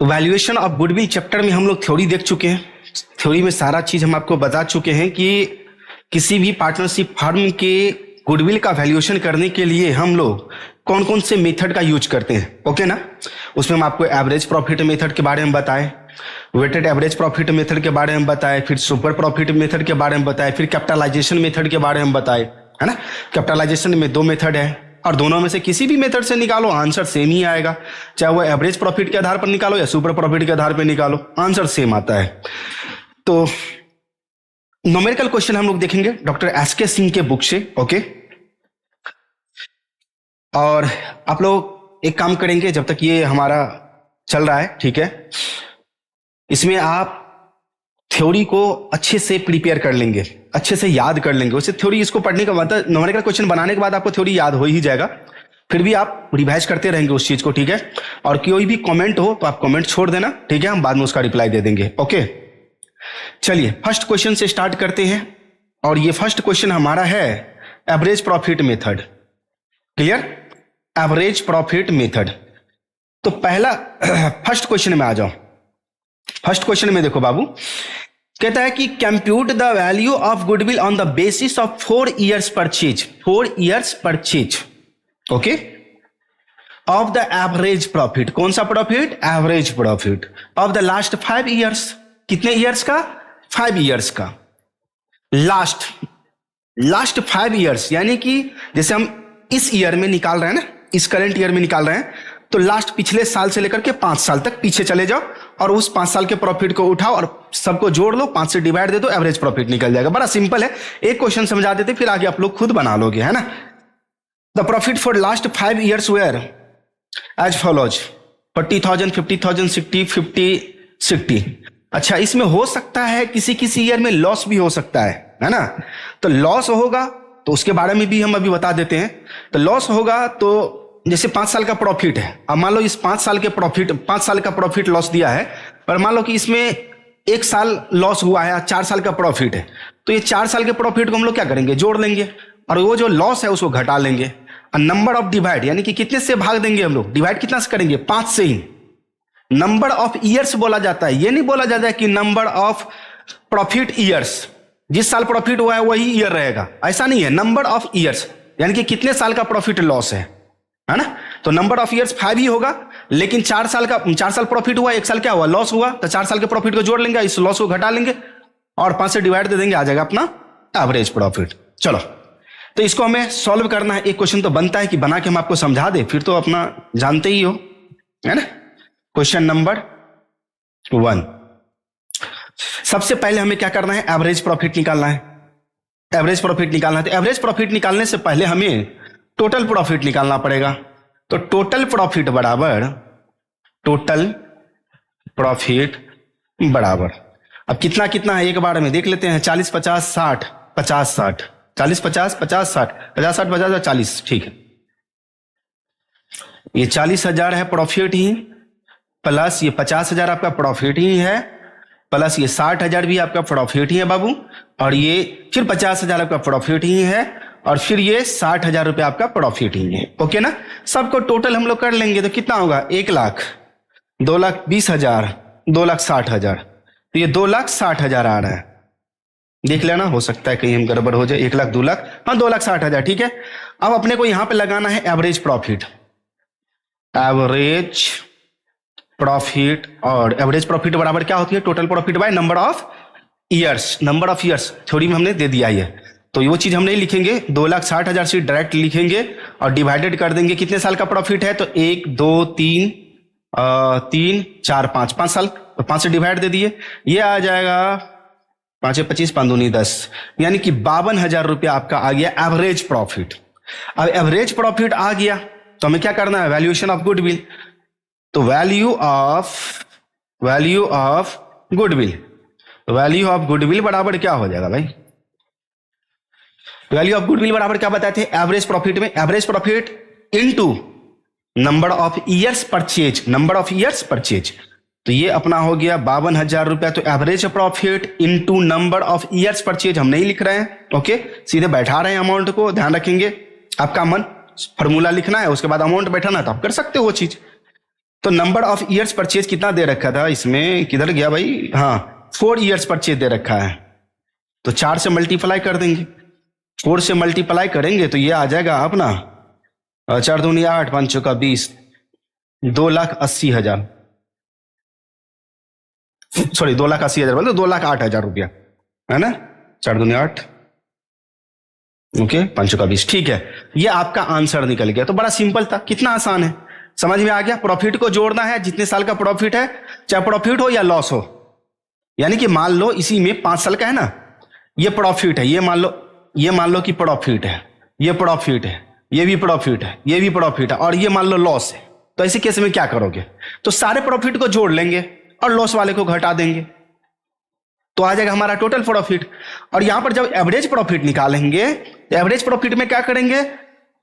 तो valuation of goodwill chapter में हम लोग थ्योरी देख चुके हैं। थ्योरी में सारा चीज हम आपको बता चुके हैं कि किसी भी पार्टनरशिप फर्म के गुडविल का वैल्यूएशन करने के लिए हम लोग कौन कौन से मेथड का यूज करते हैं। ओके ना, उसमें हम आपको एवरेज प्रॉफिट मेथड के बारे में बताए, वेटेड एवरेज प्रॉफिट मेथड के बारे में बताए, फिर सुपर प्रॉफिट मेथड के बारे में बताए, फिर कैपिटलाइजेशन मेथड के बारे में बताए, है ना। कैपिटलाइजेशन में 2 मेथड है और दोनों में से किसी भी मेथड से निकालो आंसर सेम ही आएगा, चाहे वो एवरेज प्रॉफिट के आधार पर निकालो या सुपर प्रॉफिट के आधार पर निकालो, आंसर सेम आता है। तो न्यूमेरिकल क्वेश्चन हम लोग देखेंगे डॉक्टर एस.के. सिंह के बुक से। ओके, और आप लोग एक काम करेंगे जब तक ये हमारा चल रहा है, ठीक है, इसमें आप थ्योरी को अच्छे से प्रिपेयर कर लेंगे, अच्छे से याद कर लेंगे। उससे थ्योरी इसको पढ़ने का मतलब न्यूमेरिकल क्वेश्चन बनाने के बाद आपको थ्योरी याद हो ही जाएगा, फिर भी आप रिवाइज करते रहेंगे उस चीज को, ठीक है। और कोई भी कमेंट हो तो आप कमेंट छोड़ देना, ठीक है, हम बाद में उसका रिप्लाई दे देंगे। ओके, चलिए फर्स्ट क्वेश्चन से स्टार्ट करते हैं और ये फर्स्ट क्वेश्चन हमारा है average profit method. Clear, average profit method. तो पहला फर्स्ट क्वेश्चन में आ जाओ। फर्स्ट क्वेश्चन में देखो बाबू, कहता है कि compute the value of goodwill on the basis of 4 years purchase, 4 years purchase, okay, of the average profit. कौन सा profit? Average profit of the last 5 years। कितने ईयर्स का? 5 years का। लास्ट 5 years, यानी कि जैसे हम इस ईयर में निकाल रहे हैं ना, इस करंट ईयर में निकाल रहे हैं, तो लास्ट पिछले साल से लेकर के 5 साल तक पीछे चले जाओ और उस 5 साल के प्रॉफिट को उठाओ और सबको जोड़ लो, 5 से डिवाइड दे दो, एवरेज प्रॉफिट निकल जाएगा। बड़ा सिंपल है, एक क्वेश्चन समझा देते फिर आगे आप लोग खुद बना लोगे, है ना। The profit for last 5 years were as follows 40,000, 50,000, 60, 50, 60। अच्छा, इसमें हो सकता है किसी किसी ईयर में लॉस भी हो सकता है ना। तो लॉस होगा तो उसके बारे में भी हम अभी बता देते हैं। तो लॉस होगा तो जैसे 5 साल का प्रॉफिट है, अब मान लो इस 5 साल का प्रॉफिट लॉस दिया है, पर मान लो कि इसमें 1 साल लॉस हुआ है, 4 साल का प्रॉफिट है, तो ये 4 साल के प्रॉफिट को हम लोग क्या करेंगे? जोड़ लेंगे और वो जो लॉस है उसको घटा लेंगे। और नंबर ऑफ डिवाइड, यानी कि कितने से भाग देंगे हम लोग? डिवाइड कितना से करेंगे? 5 से ही। नंबर ऑफ ईयर्स बोला जाता है, ये नहीं बोला जाता है कि नंबर ऑफ प्रॉफिट ईयर्स, जिस साल प्रॉफिट हुआ है वही ईयर रहेगा, ऐसा नहीं है। नंबर ऑफ ईयर्स यानी कि कितने साल का प्रॉफिट लॉस है ना। तो नंबर ऑफ ईयर्स 5 ही होगा, लेकिन 4 साल प्रॉफिट हुआ, 1 साल क्या हुआ? लॉस हुआ, तो 4 साल के प्रॉफिट को जोड़ लेंगे, इस लॉस को घटा लेंगे और 5 से डिवाइड दे देंगे, आ जाएगा अपना एवरेज प्रॉफिट। चलो, तो इसको हमें सॉल्व करना है। एक क्वेश्चन तो बनता है कि बना के हम आपको समझा दे, फिर तो अपना जानते ही हो, है ना। क्वेश्चन नंबर 1, सबसे पहले हमें क्या करना है? एवरेज प्रॉफिट निकालना है। एवरेज प्रॉफिट निकालना है तो एवरेज प्रॉफिट निकालने से पहले हमें टोटल प्रॉफिट निकालना पड़ेगा। तो टोटल प्रॉफिट बराबर अब कितना कितना है एक बार में देख लेते हैं। 40, 50, 60, 50, 60, 40, 50, 50, 60, 50, 60, 50, 40, ठीक है। ये 40,000 है प्रॉफिट ही, प्लस ये 50,000 आपका प्रॉफिट ही है, प्लस ये 60,000 भी आपका प्रॉफिट ही है बाबू, और ये फिर 50,000 आपका प्रॉफिट ही है, और फिर ये 60,000 रुपये आपका प्रॉफिट ही है। ओके ना, सबको टोटल हम लोग कर लेंगे तो कितना होगा? 1 लाख, 2,20,000, 2,60,000, तो ये 2,60,000 आ रहा है। देख लेना, हो सकता है कहीं हम गड़बड़ हो जाए। 1 लाख, 2 लाख, हाँ 2,60,000, ठीक है। अब अपने को यहां पे लगाना है एवरेज प्रॉफिट। एवरेज प्रॉफिट, और एवरेज प्रॉफिट बराबर क्या होती है? Total profit by number of years. Number of years theory में हमने दे दिया है, तो वो चीज हम नहीं लिखेंगे, 2,60,000 से डायरेक्ट लिखेंगे और डिवाइडेड कर देंगे। कितने साल का प्रॉफिट है? तो 1, 2, 3, 4, 5 साल, तो 5 से डिवाइड दे दिए, ये आ जाएगा 5, 25, 5, 2, 10, यानी कि 52,000 रुपया आपका आ गया एवरेज प्रॉफिट। अब एवरेज प्रॉफिट आ गया तो हमें क्या करना है? Valuation of goodwill. तो वैल्यू ऑफ गुडविल बराबर क्या हो जाएगा भाई? वैल्यू ऑफ गुडविल बराबर क्या बताए थे एवरेज प्रॉफिट में? Average profit into number of years purchase. तो ये अपना हो गया 52,000 रुपया। तो average profit into number of years purchase हम नहीं लिख रहे हैं, ओके, सीधे बैठा रहे हैं अमाउंट को। ध्यान रखेंगे, आपका मन फॉर्मूला लिखना है, उसके बाद अमाउंट बैठाना है तो आप कर सकते हो वो चीज। तो नंबर ऑफ ईयर्स परचेज कितना दे रखा था इसमें, किधर गया भाई, हाँ 4 ईयर्स परचेज दे रखा है, तो 4 से मल्टीप्लाई कर देंगे, 4 से मल्टीप्लाई करेंगे तो ये आ जाएगा अपना 4 दूनी 8, 5 चौका 20, 2,80,000, सॉरी 2,80,000 बोलते 2,08,000 रुपया है ना, 4 दूनी 8, ओके 5 चौका 20, ठीक है। ये आपका आंसर निकल गया। तो बड़ा सिंपल था, कितना आसान है, समझ में आ गया। प्रॉफिट को जोड़ना है, जितने साल का प्रॉफिट है, चाहे प्रॉफिट हो या लॉस हो, यानी कि मान लो इसी में 5 साल का है ना, ये प्रॉफिट है, ये मान लो कि प्रॉफिट है, ये प्रॉफिट है, ये भी प्रॉफिट है, ये भी प्रॉफिट है, और ये मान लो लॉस है। तो ऐसे केस में क्या करोगे, तो सारे प्रॉफिट को जोड़ लेंगे और लॉस वाले को घटा देंगे, तो आ जाएगा हमारा टोटल प्रॉफिट। और यहां पर जब एवरेज प्रॉफिट निकालेंगे तो एवरेज प्रॉफिट में क्या करेंगे,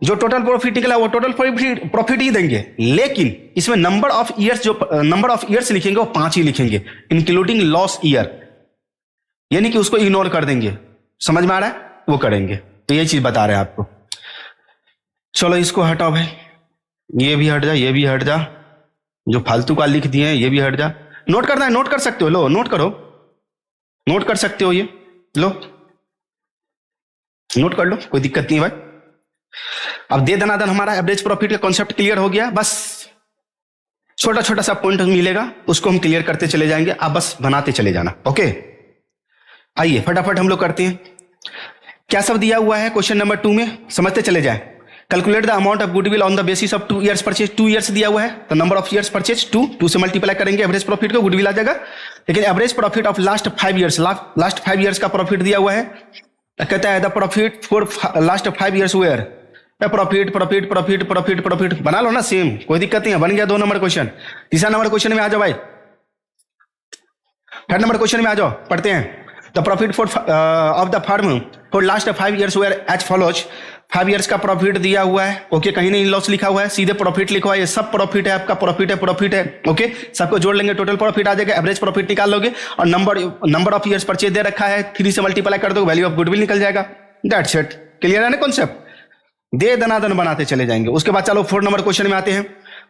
जो टोटल प्रॉफिट निकला वो टोटल प्रॉफिट ही देंगे, लेकिन इसमें नंबर ऑफ ईयर्स, जो नंबर ऑफ ईयर्स लिखेंगे वो 5 ही लिखेंगे, इंक्लूडिंग लॉस ईयर, यानी कि उसको इग्नोर कर देंगे। समझ में आ रहा है, वो करेंगे। तो ये चीज बता रहे हैं आपको। चलो इसको हटाओ भाई, ये भी हट जा, ये भी हट जा, जो फालतू का लिख दिए हैं ये भी हट जा। नोट करना है, नोट कर सकते हो, लो नोट करो, नोट कर सकते हो, ये लो नोट कर लो, कोई दिक्कत नहीं भाई। अब दे दनादन हमारा एवरेज प्रॉफिट का कॉन्सेप्ट क्लियर हो गया। बस छोटा छोटा सा पॉइंट मिलेगा, उसको हम क्लियर करते चले जाएंगे, आप बस बनाते चले जाना। ओके, आइए फटाफट हम लोग करते हैं। क्या सब दिया हुआ है क्वेश्चन नंबर 2 में, समझते चले जाएं। Calculate the amount of goodwill on the basis of 2 years purchase. 2 years दिया हुआ है, तो नंबर ऑफ ईयर्स परचेज 2 से मल्टीप्लाई करेंगे एवरेज प्रॉफिट को, गुडविल आ जाएगा। लेकिन average profit of last 5 years, last 5 years का प्रॉफिट दिया हुआ है, कहता है the profit for last 5 years were, profit profit profit profit profit बना लो ना, सेम कोई दिक्कत नहीं है, बन गया 2 नंबर क्वेश्चन। तीसरा नंबर क्वेश्चन में आ जाओ भाई, 3rd नंबर क्वेश्चन में आ जाओ, पढ़ते हैं। The profit for of the firm for last 5 years were as follows. 5 years का प्रॉफिट दिया हुआ है, ओके, कहीं नहीं लॉस लिखा हुआ है, सीधे प्रॉफिट लिखा हुआ है, ये सब प्रॉफिट है आपका, प्रॉफिट है, ओके, सबको जोड़ लेंगे, टोटल प्रॉफिट आ जाएगा, एवरेज प्रॉफिट निकाल लोगे, और नंबर ऑफ ईयर्स परचेज दे रखा है, 3 से मल्टीप्लाई कर दो, वैल्यू ऑफ गुडविल निकल जाएगा। दैट्स इट, क्लियर है ना कॉन्सेप्ट, दे दनादन बनाते चले जाएंगे। उसके बाद चलो 4 नंबर क्वेश्चन में आते हैं।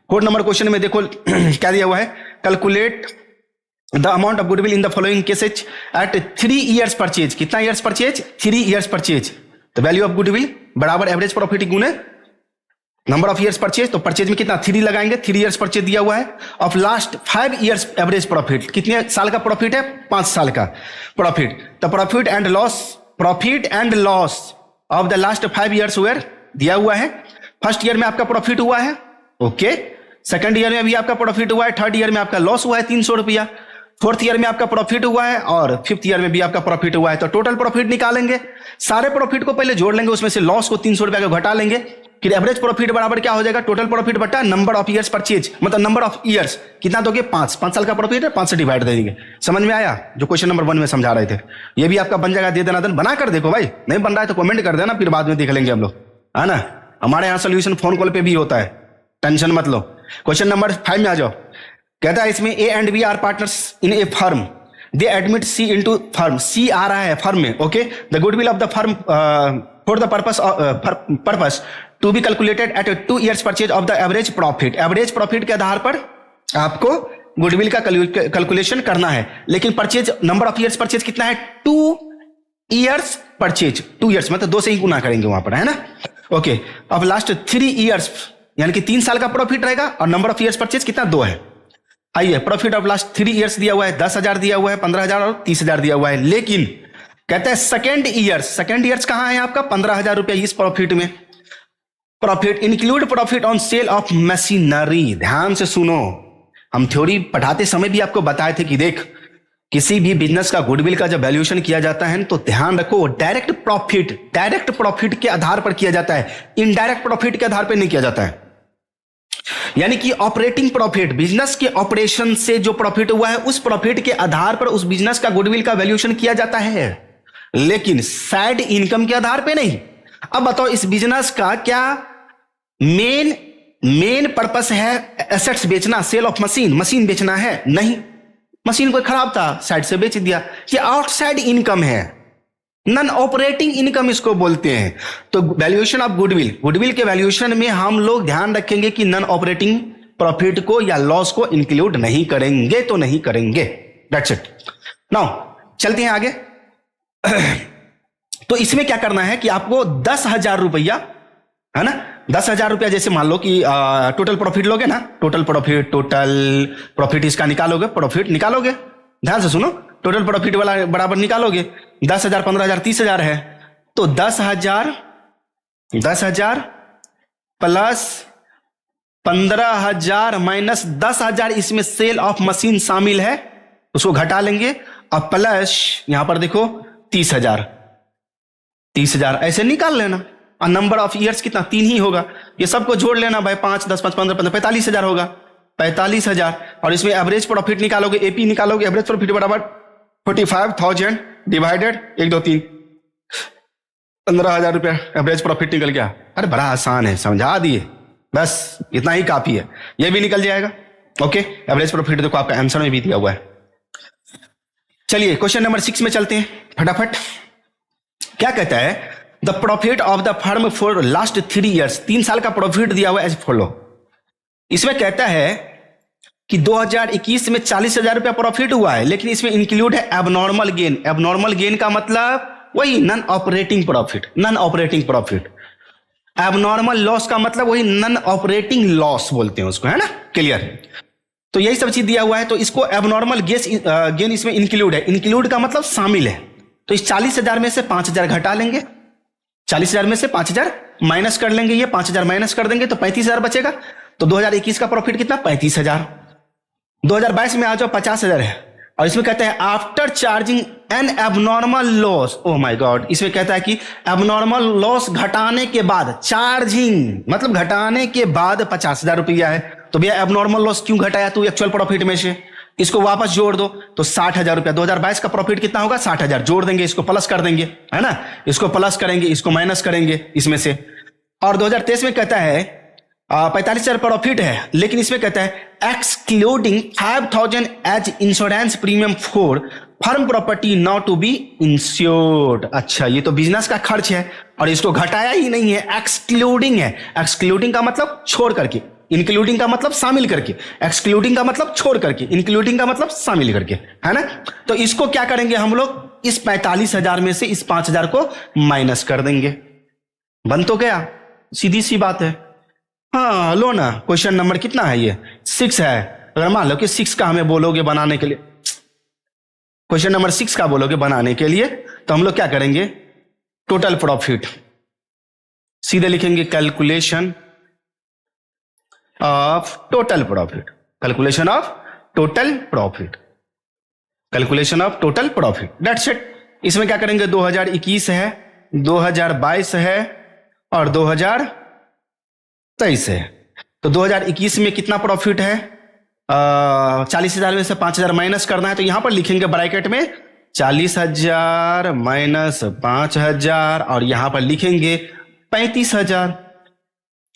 4 नंबर क्वेश्चन में देखो क्या दिया हुआ है, calculate the amount of goodwill in the following cases at 3 years purchase. कितना ईयर्स परचेज, 3 ईयर्स परचेज, तो वैल्यू ऑफ गुडविल बराबर एवरेज प्रॉफिट गुने नंबर ऑफ ईयर्स परचेज, तो परचेज में कितना 3 लगाएंगे, 3 ईयर्स परचेज दिया हुआ है। Of last 5 years average profit, कितने साल का प्रॉफिट है, 5 साल का प्रॉफिट, तो profit and loss of the last 5 years were दिया हुआ है। फर्स्ट ईयर में आपका प्रॉफिट हुआ है, ओके, सेकंड ईयर में भी आपका प्रॉफिट हुआ है, थर्ड ईयर में आपका लॉस हुआ है 300 रुपया, 4th ईयर में आपका प्रॉफिट हुआ है, और 5th ईयर में भी आपका प्रॉफिट हुआ है। तो टोटल प्रॉफिट निकालेंगे, सारे प्रॉफिट को पहले जोड़ लेंगे, उसमें से लॉस को 300 रुपया का घटा लेंगे, फिर एवरेज प्रॉफिट बराबर क्या हो जाएगा, टोटल प्रॉफिट बटा नंबर ऑफ ईयर्स परचेज, मतलब नंबर ऑफ ईयर्स कितना दोगे, 5 साल का प्रॉफिट है, 5 से डिवाइड दे देंगे। समझ में आया, जो क्वेश्चन नंबर 1 में समझा रहे थे, ये भी आपका बन जाएगा। दे देना, बना कर देखो भाई, नहीं बन रहा है तो कमेंट कर देना, फिर बाद में देख लेंगे हम लोग, है ना। हमारे यहाँ सोल्यूशन फोन कॉल पे भी होता है, टेंशन मत लो। क्वेश्चन नंबर 5 में आ जाओ। कहता है इसमें A and B are partners in a firm, they admit C into firm, C आ रहा है फर्म में, okay, the goodwill of the firm for the purpose to be calculated at 2 years purchase of the average profit. Average profit के आधार पर आपको goodwill का calculation करना है, लेकिन purchase number of years purchase कितना है, 2 ईयर्स परचेज, 2 ईयर्स मतलब 2 से ही गुना करेंगे वहां पर, है ना, ओके। अब लास्ट 3 ईयर्स यानी कि 3 साल का प्रॉफिट रहेगा, और नंबर ऑफ ईयर्स परचेज कितना, 2 है। आइए, प्रॉफिट ऑफ लास्ट 3 ईयर्स दिया हुआ है, 10,000 दिया हुआ है, 15,000 और 30,000 दिया हुआ है, लेकिन कहता है सेकेंड ईयर्स कहां है आपका, 15,000 रुपया इस प्रॉफिट में। Profit include profit on sale of machinery. ध्यान से सुनो, हम थ्योरी पढ़ाते समय भी आपको बताए थे कि देख, किसी भी बिजनेस का गुडविल का जब वैल्यूएशन किया जाता है तो ध्यान रखो, डायरेक्ट प्रॉफिट के आधार पर किया जाता है, इनडायरेक्ट प्रॉफिट के आधार पर नहीं किया जाता है। यानी कि ऑपरेटिंग प्रॉफिट, बिजनेस के ऑपरेशन से जो प्रॉफिट हुआ है उस प्रॉफिट के आधार पर उस बिजनेस का गुडविल का वैल्यूएशन किया जाता है, लेकिन साइड इनकम के आधार पे नहीं। अब बताओ, इस बिजनेस का क्या मेन पर्पस है, एसेट्स बेचना, सेल ऑफ मशीन बेचना है? नहीं, मशीन कोई खराब था, साइड से बेच दिया, ये आउटसाइड इनकम है, नॉन ऑपरेटिंग इनकम इसको बोलते हैं। तो वैल्यूएशन ऑफ गुडविल के वैल्यूएशन में हम लोग ध्यान रखेंगे कि नॉन ऑपरेटिंग प्रॉफिट को या लॉस को इंक्लूड नहीं करेंगे तो नहीं करेंगे। That's it. नाउ चलते हैं आगे। तो इसमें क्या करना है कि आपको 10,000 रुपया, है ना, 10,000 रुपया जैसे मान लो कि टोटल प्रॉफिट लोगे ना, टोटल प्रॉफिट इसका निकालोगे, प्रॉफिट निकालोगे, ध्यान से सुनो, टोटल प्रॉफिट वाला बराबर निकालोगे, 10,000 15,000 30,000 है, तो 10,000 प्लस 15,000 माइनस 10,000, इसमें सेल ऑफ मशीन शामिल है, उसको घटा लेंगे, और प्लस यहां पर देखो 30,000 ऐसे निकाल लेना। और नंबर ऑफ ईयर्स कितना, 3 ही होगा, ये सबको जोड़ लेना भाई, 5 10 5 15 15 45,000 होगा, 45,000। और इसमें एवरेज प्रॉफिट निकालोगे, एपी निकालोगे, एवरेज प्रॉफिट बराबर 45,000 डिवाइडेड 1 2 3, 15,000 रुपया एवरेज प्रॉफिट निकल गया। अरे बड़ा आसान है, समझा दिए, बस इतना ही काफी है, ये भी निकल जाएगा। ओके, एवरेज प्रॉफिट देखो आपका आंसर में भी दिया हुआ है। चलिए क्वेश्चन नंबर 6 में चलते हैं फटाफट। क्या कहता है, the profit of the firm for last 3 years, 3 साल का प्रॉफिट दिया हुआ है एज फॉलो। इसमें कहता है कि 2021 में 40,000 रुपया प्रॉफिट हुआ है, लेकिन इसमें इंक्लूड है एबनॉर्मल गेन। एबनॉर्मल गेन का मतलब वही non operating profit. Abnormal loss का मतलब वही नॉन ऑपरेटिंग लॉस बोलते हैं उसको, है ना, क्लियर। तो यही सब चीज दिया हुआ है, तो इसको एबनॉर्मल गेन इसमें इंक्लूड है। इंक्लूड का मतलब शामिल है, तो इस 40,000 में से 5,000 घटा लेंगे, 40,000 में से 5,000 माइनस कर लेंगे, ये 5,000 माइनस कर देंगे तो 35,000 बचेगा। तो 2021 का प्रॉफिट कितना, 35,000। 2022 में आ जाओ 50,000 है, और इसमें कहता है after charging N abnormal loss. Oh my God, इसमें कहता है कि एबनॉर्मल लॉस घटाने के बाद, चार्जिंग मतलब घटाने के बाद 50,000 रुपया है। तो भैया एबनॉर्मल लॉस क्यों घटाया तू एक्चुअल प्रॉफिट में से, इसको वापस जोड़ दो, तो 60,000 रुपया। 2022 का प्रॉफिट कितना होगा, 60,000, जोड़ देंगे, इसको प्लस कर देंगे, है ना, इसको प्लस करेंगे, इसको माइनस करेंगे इसमें से। और 2023 में कहता है 45,000 प्रॉफिट है, लेकिन इसमें कहता है excluding 5,000 as insurance premium for firm property not to be insured. अच्छा, ये तो बिजनेस का खर्च है और इसको घटाया ही नहीं है, एक्सक्लूडिंग है। एक्सक्लूडिंग का मतलब छोड़ करके, इंक्लूडिंग का मतलब शामिल करके, एक्सक्लूडिंग का मतलब छोड़ करके, इंक्लूडिंग का मतलब शामिल करके, है ना। तो इसको क्या करेंगे हम लोग, इस 45,000 में से इस 5,000 को माइनस कर देंगे, बन तो गया, सीधी सी बात है। हाँ लो ना, क्वेश्चन नंबर कितना है, ये 6 है। अगर मान लो कि 6 का हमें बोलोगे बनाने के लिए, क्वेश्चन नंबर 6 का बोलोगे बनाने के लिए, तो हम लोग क्या करेंगे, टोटल प्रॉफिट सीधे लिखेंगे, calculation of total profit, calculation of total profit, calculation of total profit, that's it. इसमें क्या करेंगे, 2021 है, 2022 है और 2023 है। तो 2021 में कितना प्रॉफिट है, 40,000 में से 5,000 माइनस करना है, तो यहां पर लिखेंगे ब्रैकेट में 40,000 माइनस 5,000 और यहां पर लिखेंगे 35,000।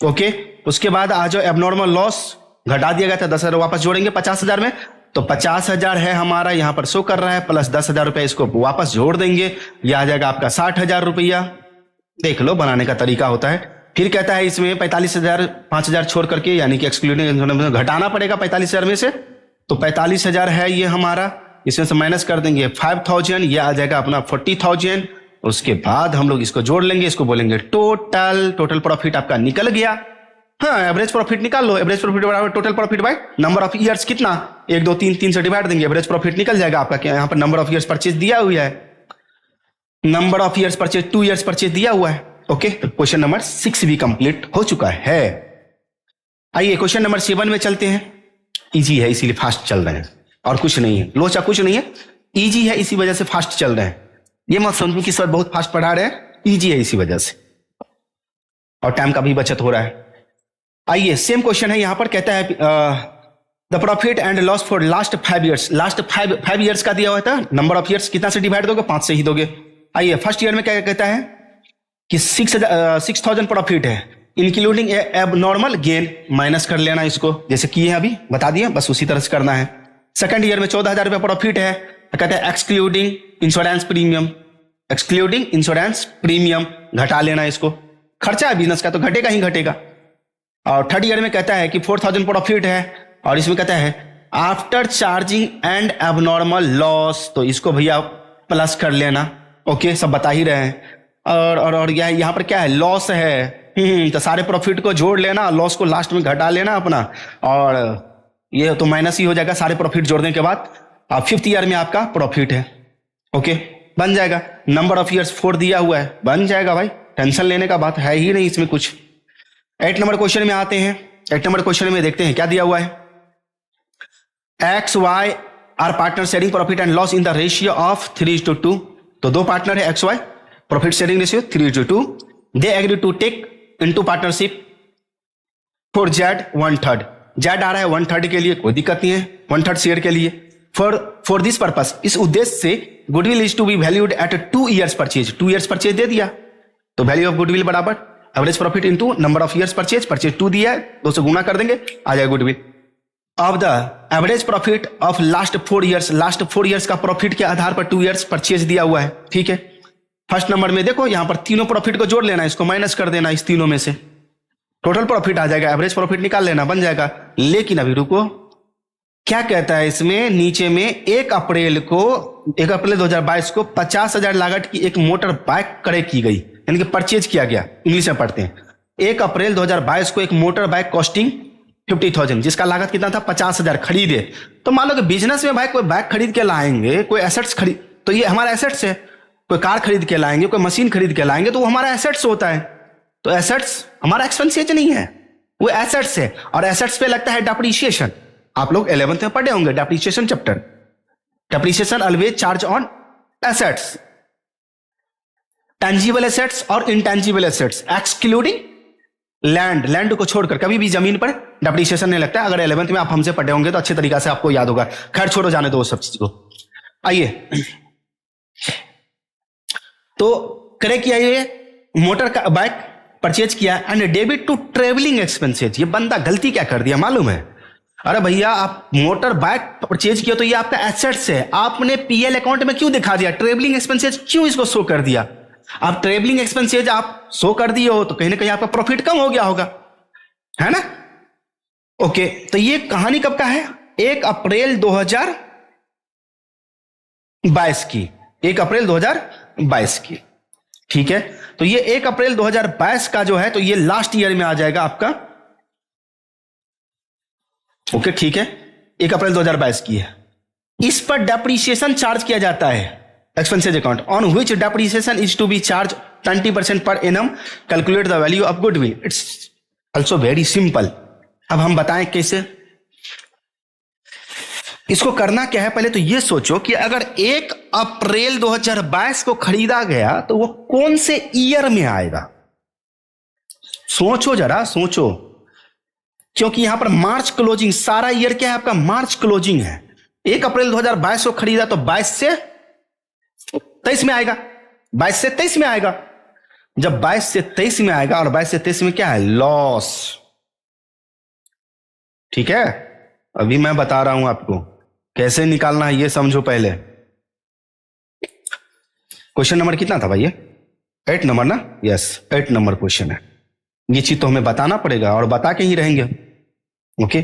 ओके, उसके बाद आ जाओ एबनॉर्मल लॉस, घटा दिया गया था 10,000, वापस जोड़ेंगे 50,000 में, तो 50,000 है हमारा, यहां पर शो कर रहा है, प्लस 10,000 रुपया इसको वापस जोड़ देंगे, यह आ जाएगा आपका 60,000 रुपया। देख लो बनाने का तरीका होता है। फिर कहता है इसमें 45,000 5,000 छोड़ करके, यानी कि एक्सक्लूडिंग घटाना पड़ेगा 45,000 में से, तो 45,000 है ये हमारा, इसमें से माइनस कर देंगे 5,000, ये आ जाएगा अपना 40,000। उसके बाद हम लोग इसको जोड़ लेंगे, इसको बोलेंगे टोटल प्रॉफिट आपका निकल गया। हाँ, एवरेज प्रॉफिट निकाल लो, एवरेज प्रॉफिट बराबर total profit by number of years, कितना 1 2 3 3 से डिवाइड देंगे, एवरेज प्रॉफिट निकल जाएगा आपका। क्या यहाँ पर नंबर ऑफ ईयर्स परचेज दिया हुआ है, number of years purchase 2 years purchase दिया हुआ है। ओके, क्वेश्चन नंबर 6 भी कंप्लीट हो चुका है। आइए क्वेश्चन नंबर 7 में चलते हैं। इजी है इसीलिए फास्ट चल रहे हैं, और कुछ नहीं है, लोचा कुछ नहीं है, इजी है इसी वजह से फास्ट चल रहे हैं। ये मत समझो कि सर बहुत फास्ट पढ़ा रहे हैं, इजी है इसी वजह से, और टाइम का भी बचत हो रहा है। आइए सेम क्वेश्चन है, यहां पर कहता है the profit and loss for last 5 years. Last 5 years का दिया हुआ था, नंबर ऑफ ईयर्स कितना से डिवाइड दोगे, 5 से ही दोगे। आइए फर्स्ट ईयर में क्या कहता है कि 6,000 प्रॉफिट है, इंक्लूडिंग एबनॉर्मल गेन, माइनस कर लेना इसको, जैसे किए हैं अभी बता दिए, बस उसी तरह से करना है। सेकंड ईयर में 14,000 रुपया प्रॉफिट है, कहते हैं excluding insurance premium, excluding insurance premium घटा लेना इसको, खर्चा है बिजनेस का तो घटेगा ही घटेगा। और थर्ड ईयर में कहता है कि 4,000 प्रॉफिट है, और इसमें कहता है after charging and abnormal loss, तो इसको भैया प्लस कर लेना। ओके, सब बता ही रहे हैं। और यहाँ पर क्या है, लॉस है। तो सारे प्रॉफिट को जोड़ लेना, लॉस को लास्ट में घटा लेना अपना, और ये तो माइनस ही हो जाएगा सारे प्रॉफिट जोड़ने के बाद। अब फिफ्थ ईयर में आपका प्रॉफिट है। ओके, बन जाएगा। नंबर ऑफ ईयर्स 4 दिया हुआ है, बन जाएगा भाई, टेंशन लेने का बात है ही नहीं इसमें कुछ। 8 नंबर क्वेश्चन में आते हैं। 8 नंबर क्वेश्चन में देखते हैं क्या दिया हुआ है। X Y are partner sharing profit and loss in the ratio of 3:2। तो दो पार्टनर है X Y, profit sharing ratio 3:2। They agree to take into partnership for Z 1/3। Z आ रहा है 1/3 के लिए, कोई दिक्कत नहीं है, 1/3 शेयर के लिए। फॉर दिस पर्पस, इस उद्देश्य से goodwill is to be valued at 2 years purchase. 2 years purchase दे दिया, तो वैल्यू ऑफ गुडविल बराबर average profit into number of years purchase. Purchase 2 दिया है, 2 से गुना कर देंगे, आ जाएगा goodwill. Of the average profit of last 4 years, last 4 years का प्रॉफिट के आधार पर 2 ईयर्स परचेज दिया हुआ है। ठीक है, फर्स्ट नंबर में देखो यहां पर तीनों प्रॉफिट को जोड़ लेना, इसको माइनस कर देना इस तीनों में से, टोटल प्रॉफिट आ जाएगा, एवरेज प्रॉफिट निकाल लेना, बन जाएगा। लेकिन अभी रुको, क्या कहता है इसमें नीचे में, 1 अप्रैल 2022 को 50,000 लागत की एक मोटर बाइक क्रय की गई, यानी कि परचेज किया गया, इंग्लिश में पढ़ते हैं। 1 अप्रैल 2022 को एक मोटर बाइक कॉस्टिंग 50,000, जिसका लागत कितना था 50,000 खरीदे। तो मान लो कि बिजनेस में भाई कोई बाइक खरीद के लाएंगे, कोई एसेट्स खरीद, तो ये हमारा एसेट्स है। कोई कार खरीद के लाएंगे, कोई मशीन खरीद के लाएंगे, तो वो हमारा एसेट्स होता है। तो एसेट्स हमारा एक्सपेंसेज नहीं है, वो एसेट्स है, और एसेट्स पे लगता है डेप्रिसिएशन। आप लोग 11th में पढ़े होंगे depreciation chapter. Depreciation always charge on assets, tangible assets और intangible assets excluding land. Land को छोड़कर कभी भी जमीन पर डेप्रिसिएशन नहीं लगता है। अगर 11th में आप हमसे पढ़े होंगे तो अच्छे तरीके से आपको याद होगा। खैर छोड़ो, जाने दो वो सब चीज को। आइए, तो क्रय किया, ये मोटर का बाइक परचेज किया and debit to travelling expenses. ये बंदा गलती क्या कर दिया मालूम है? अरे भैया, आप मोटर बाइक परचेज किया तो ये आपका एसेट्स है, आपने पीएल अकाउंट में क्यों दिखा दिया? ट्रेवलिंग एक्सपेंसेज क्यों इसको शो कर दिया? आप ट्रेवलिंग एक्सपेंसेज आप शो कर दिए हो तो कहीं ना कहीं आपका प्रॉफिट कम हो गया होगा, है ना? ओके, तो ये कहानी कब का है? 1 अप्रैल 2022 की, 1 अप्रैल 2022 की। ठीक है, तो ये 1 अप्रैल 2022 का जो है, तो ये लास्ट ईयर में आ जाएगा आपका। ओके, ठीक है, 1 अप्रैल 2022 की है। इस पर डेप्रिसिएशन चार्ज किया जाता है, expenses account, on which depreciation is to be charge 20% per annum. Calculate the value of goodwill. It's also very simple. अब हम बताएं कैसे इसको करना क्या है। पहले तो ये सोचो कि अगर 1 अप्रैल 2022 को खरीदा गया तो वो कौन से ईयर में आएगा? सोचो जरा, सोचो, क्योंकि यहां पर मार्च क्लोजिंग, सारा ईयर क्या है आपका? मार्च क्लोजिंग है। 1 अप्रैल 2022 को खरीदा तो 22 से 23 में आएगा, 22 से 23 में आएगा। जब 22 से 23 में आएगा, और 22 से 23 में क्या है? लॉस। ठीक है, अभी मैं बता रहा हूं आपको कैसे निकालना है, ये समझो पहले। क्वेश्चन नंबर कितना था भाई? 8 नंबर ना? यस, 8 नंबर क्वेश्चन है। ये चीज तो हमें बताना पड़ेगा और बता के ही रहेंगे। Okay,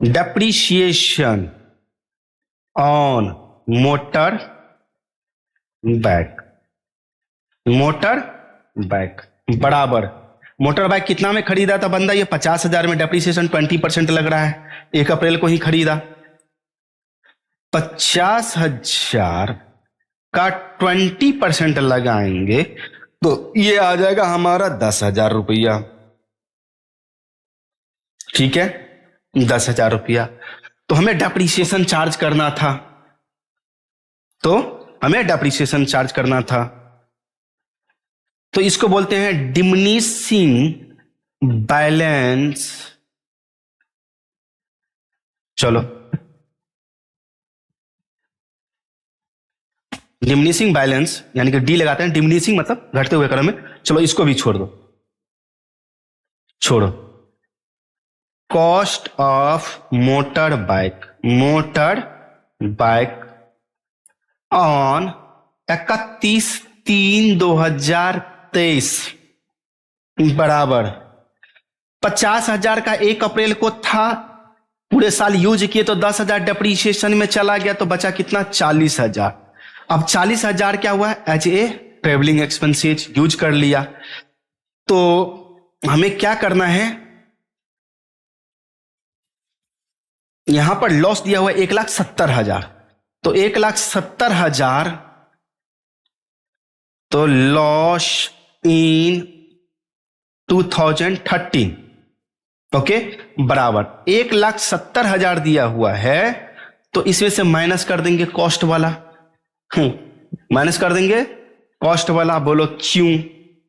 depreciation on motor bike, motor bike बराबर, मोटर बाइक कितना में खरीदा था बंदा? ये 50,000 में, डेप्रिसिएशन 20% लग रहा है, 1 अप्रैल को ही खरीदा। 50,000 का 20% लगाएंगे तो ये आ जाएगा हमारा 10,000 रुपया। ठीक है, 10,000 रुपया। तो हमें डेप्रिसिएशन चार्ज करना था, तो हमें डेप्रिसिएशन चार्ज करना था। तो इसको बोलते हैं डिमिनिशिंग बैलेंस। चलो, डिमिनिशिंग बैलेंस यानी कि डी लगाते हैं, डिमिनिशिंग मतलब घटते हुए क्रम में। चलो इसको भी छोड़ दो, छोड़ो। Cost of motor bike, motor bike on 31/3/2023 2023 बराबर 50,000 का 1 अप्रैल को था, पूरे साल यूज किए तो 10,000 डेप्रीशिएशन में चला गया, तो बचा कितना 40,000। अब 40,000 क्या हुआ, as a travelling expenses use कर लिया। तो हमें क्या करना है, यहां पर लॉस दिया हुआ 1,70,000, तो 1,70,000 तो लॉस इन 2013 ओके बराबर 1,70,000 दिया हुआ है, तो इसमें से माइनस कर देंगे कॉस्ट वाला, माइनस कर देंगे कॉस्ट वाला। बोलो क्यों?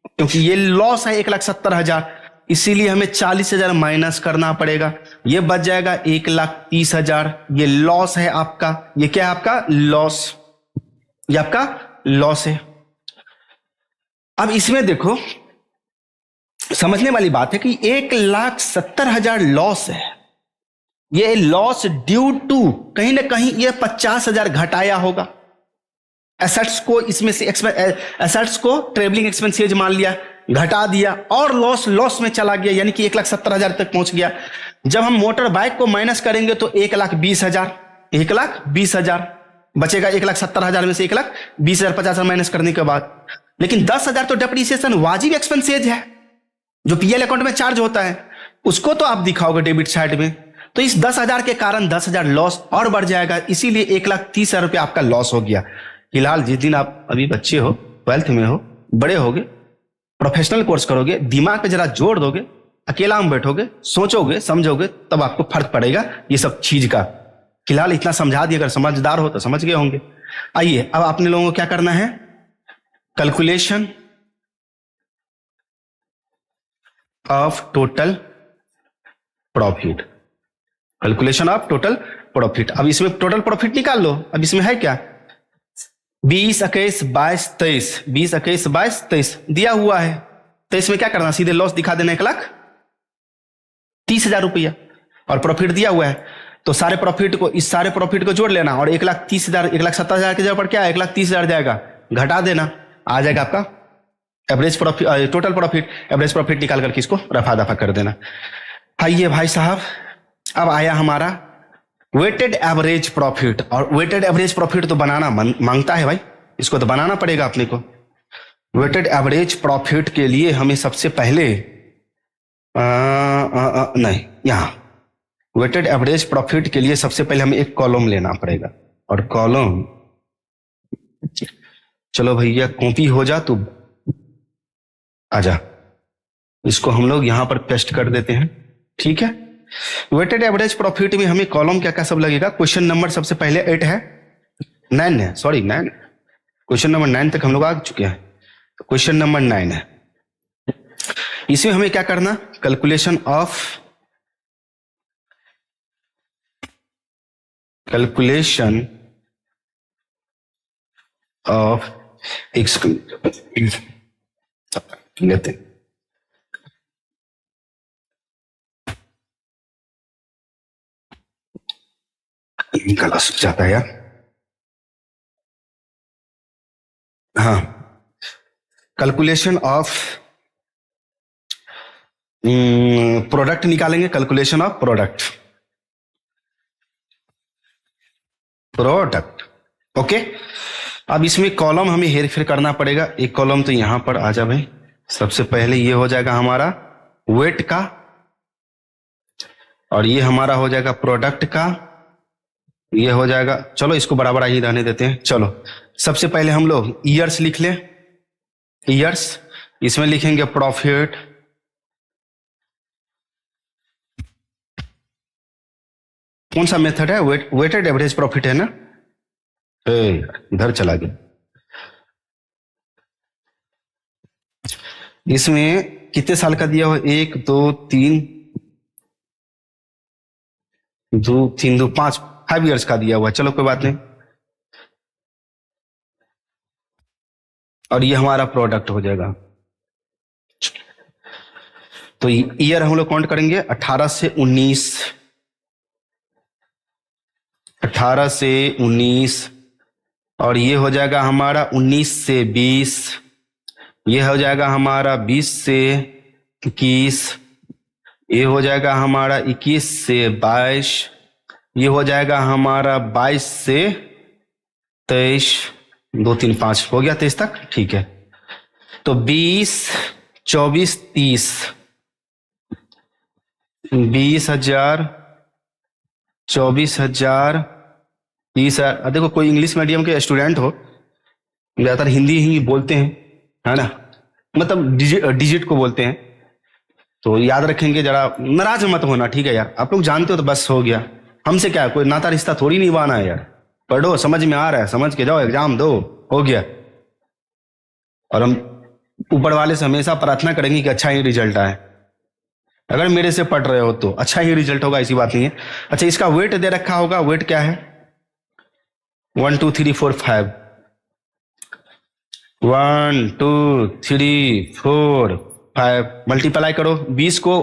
क्योंकि ये लॉस है 1,70,000, इसीलिए हमें 40,000 माइनस करना पड़ेगा। ये बच जाएगा 1,30,000। ये लॉस है आपका, ये क्या है आपका लॉस, ये आपका लॉस है। अब इसमें देखो समझने वाली बात है कि 1,70,000 लॉस है, ये लॉस ड्यू टू कहीं ना कहीं ये 50,000 घटाया होगा एसेट्स को, इसमें से एसेट्स को ट्रेवलिंग एक्सपेंसेज मान लिया, घटा दिया और लॉस में चला गया, यानी कि 1,70,000 तक पहुंच गया। जब हम मोटर बाइक को माइनस करेंगे तो 1,20,000 बचेगा, 1,70,000 में से 1,20,000 50,000 माइनस करने के बाद। लेकिन 10,000 तो डेप्रीसिएशन वाजिब एक्सपेंसेज है जो पीएल अकाउंट में चार्ज होता है, उसको तो आप दिखाओगे डेबिट साइड में, तो इस 10,000 के कारण 10,000 लॉस और बढ़ जाएगा, इसीलिए 1,30,000 रुपया आपका लॉस हो गया। फिलहाल जिस दिन आप अभी बच्चे हो, 12th में हो, बड़े होगे, प्रोफेशनल कोर्स करोगे, दिमाग पे जरा जोर दोगे, अकेला में बैठोगे, सोचोगे, समझोगे, तब आपको फर्क पड़ेगा ये सब चीज का। फिलहाल इतना समझा दिया, अगर समझदार हो तो समझ गए होंगे। आइए अब आपने लोगों को क्या करना है, calculation of total profit, calculation of total profit. अब इसमें टोटल प्रॉफिट निकाल लो। अब इसमें है क्या, 20, 21, 22, 23, 20, 21, 22, 23 दिया हुआ है, तो इसमें क्या करना, सीधे लॉस दिखा देना 1,30,000 रुपया, और प्रॉफिट दिया हुआ है तो सारे प्रॉफिट को, इस सारे प्रॉफिट को जोड़ लेना, और 1,30,000 1,70,000 की जगह पर क्या है 1,30,000 जाएगा, घटा देना, आ जाएगा आपका average profit, total profit. Average profit निकाल करके इसको रफा दफा कर देना। आइए भाई साहब, अब आया हमारा वेटेड एवरेज प्रॉफिट, और वेटेड एवरेज प्रॉफिट तो बनाना मांगता है भाई, इसको तो बनाना पड़ेगा अपने को। वेटेड एवरेज प्रॉफिट के लिए हमें सबसे पहले नहीं, यहां वेटेड एवरेज प्रॉफिट के लिए सबसे पहले हमें एक कॉलम लेना पड़ेगा, और कॉलम, चलो भैया कॉपी हो जा, तू आजा, इसको हम लोग यहां पर पेस्ट कर देते हैं, ठीक है। वेटेड एवरेज प्रॉफिट में हमें कॉलम क्या क्या सब लगेगा, क्वेश्चन नंबर सबसे पहले 8 है, 9 है, सॉरी 9, क्वेश्चन नंबर 9 तक हम लोग आ चुके हैं, तो क्वेश्चन नंबर 9 है। इसमें हमें क्या करना, कैलकुलेशन ऑफ लेते हैं, गला सूख जाता है यार, हाँ, कैलकुलेशन ऑफ प्रोडक्ट निकालेंगे, कैलकुलेशन ऑफ प्रोडक्ट ओके। अब इसमें कॉलम हमें हेर फेर करना पड़ेगा, एक कॉलम तो यहां पर आ जा भाई, सबसे पहले ये हो जाएगा हमारा वेट का, और ये हमारा हो जाएगा प्रोडक्ट का, ये हो जाएगा, चलो इसको बराबर ही रहने देते हैं। चलो सबसे पहले हम लोग ईयर्स लिख लें, ईयर्स, इसमें लिखेंगे प्रॉफिट, कौन सा मेथड है, वेटेड एवरेज प्रॉफिट है ना, इधर चला गया। इसमें कितने साल का दिया हुआ, 1 2 3 2 5 5 ईयर्स का दिया हुआ, चलो कोई बात नहीं। और ये हमारा प्रोडक्ट हो जाएगा, तो ईयर हम लोग काउंट करेंगे 18 से 19, 18 से 19, और ये हो जाएगा हमारा 19 से 20, ये हो जाएगा हमारा 20 से 21, ये हो जाएगा हमारा 21 से 22, ये हो जाएगा हमारा 22 से 23, 2 3 5 हो गया 23 तक, ठीक है। तो 20, 24, 30, 20,000, 24,000, 30,000। देखो कोई इंग्लिश मीडियम के स्टूडेंट हो, ज्यादातर हिंदी ही बोलते हैं, है ना, मतलब डिजिट को बोलते हैं, तो याद रखेंगे, जरा नाराज मत होना, ठीक है यार, आप लोग जानते हो तो बस हो गया। हमसे क्या कोई नाता रिश्ता थोड़ी निभाना है यार, पढ़ो, समझ में आ रहा है समझ के जाओ, एग्जाम दो, हो गया। और हम ऊपर वाले से हमेशा प्रार्थना करेंगे कि अच्छा ही रिजल्ट आए। अगर मेरे से पढ़ रहे हो तो अच्छा ही रिजल्ट होगा, ऐसी बात नहीं है। अच्छा, इसका वेट दे रखा होगा, वेट क्या है, 1 2 3 4 5, 1 2 3 4 5, मल्टीप्लाई करो 20 को,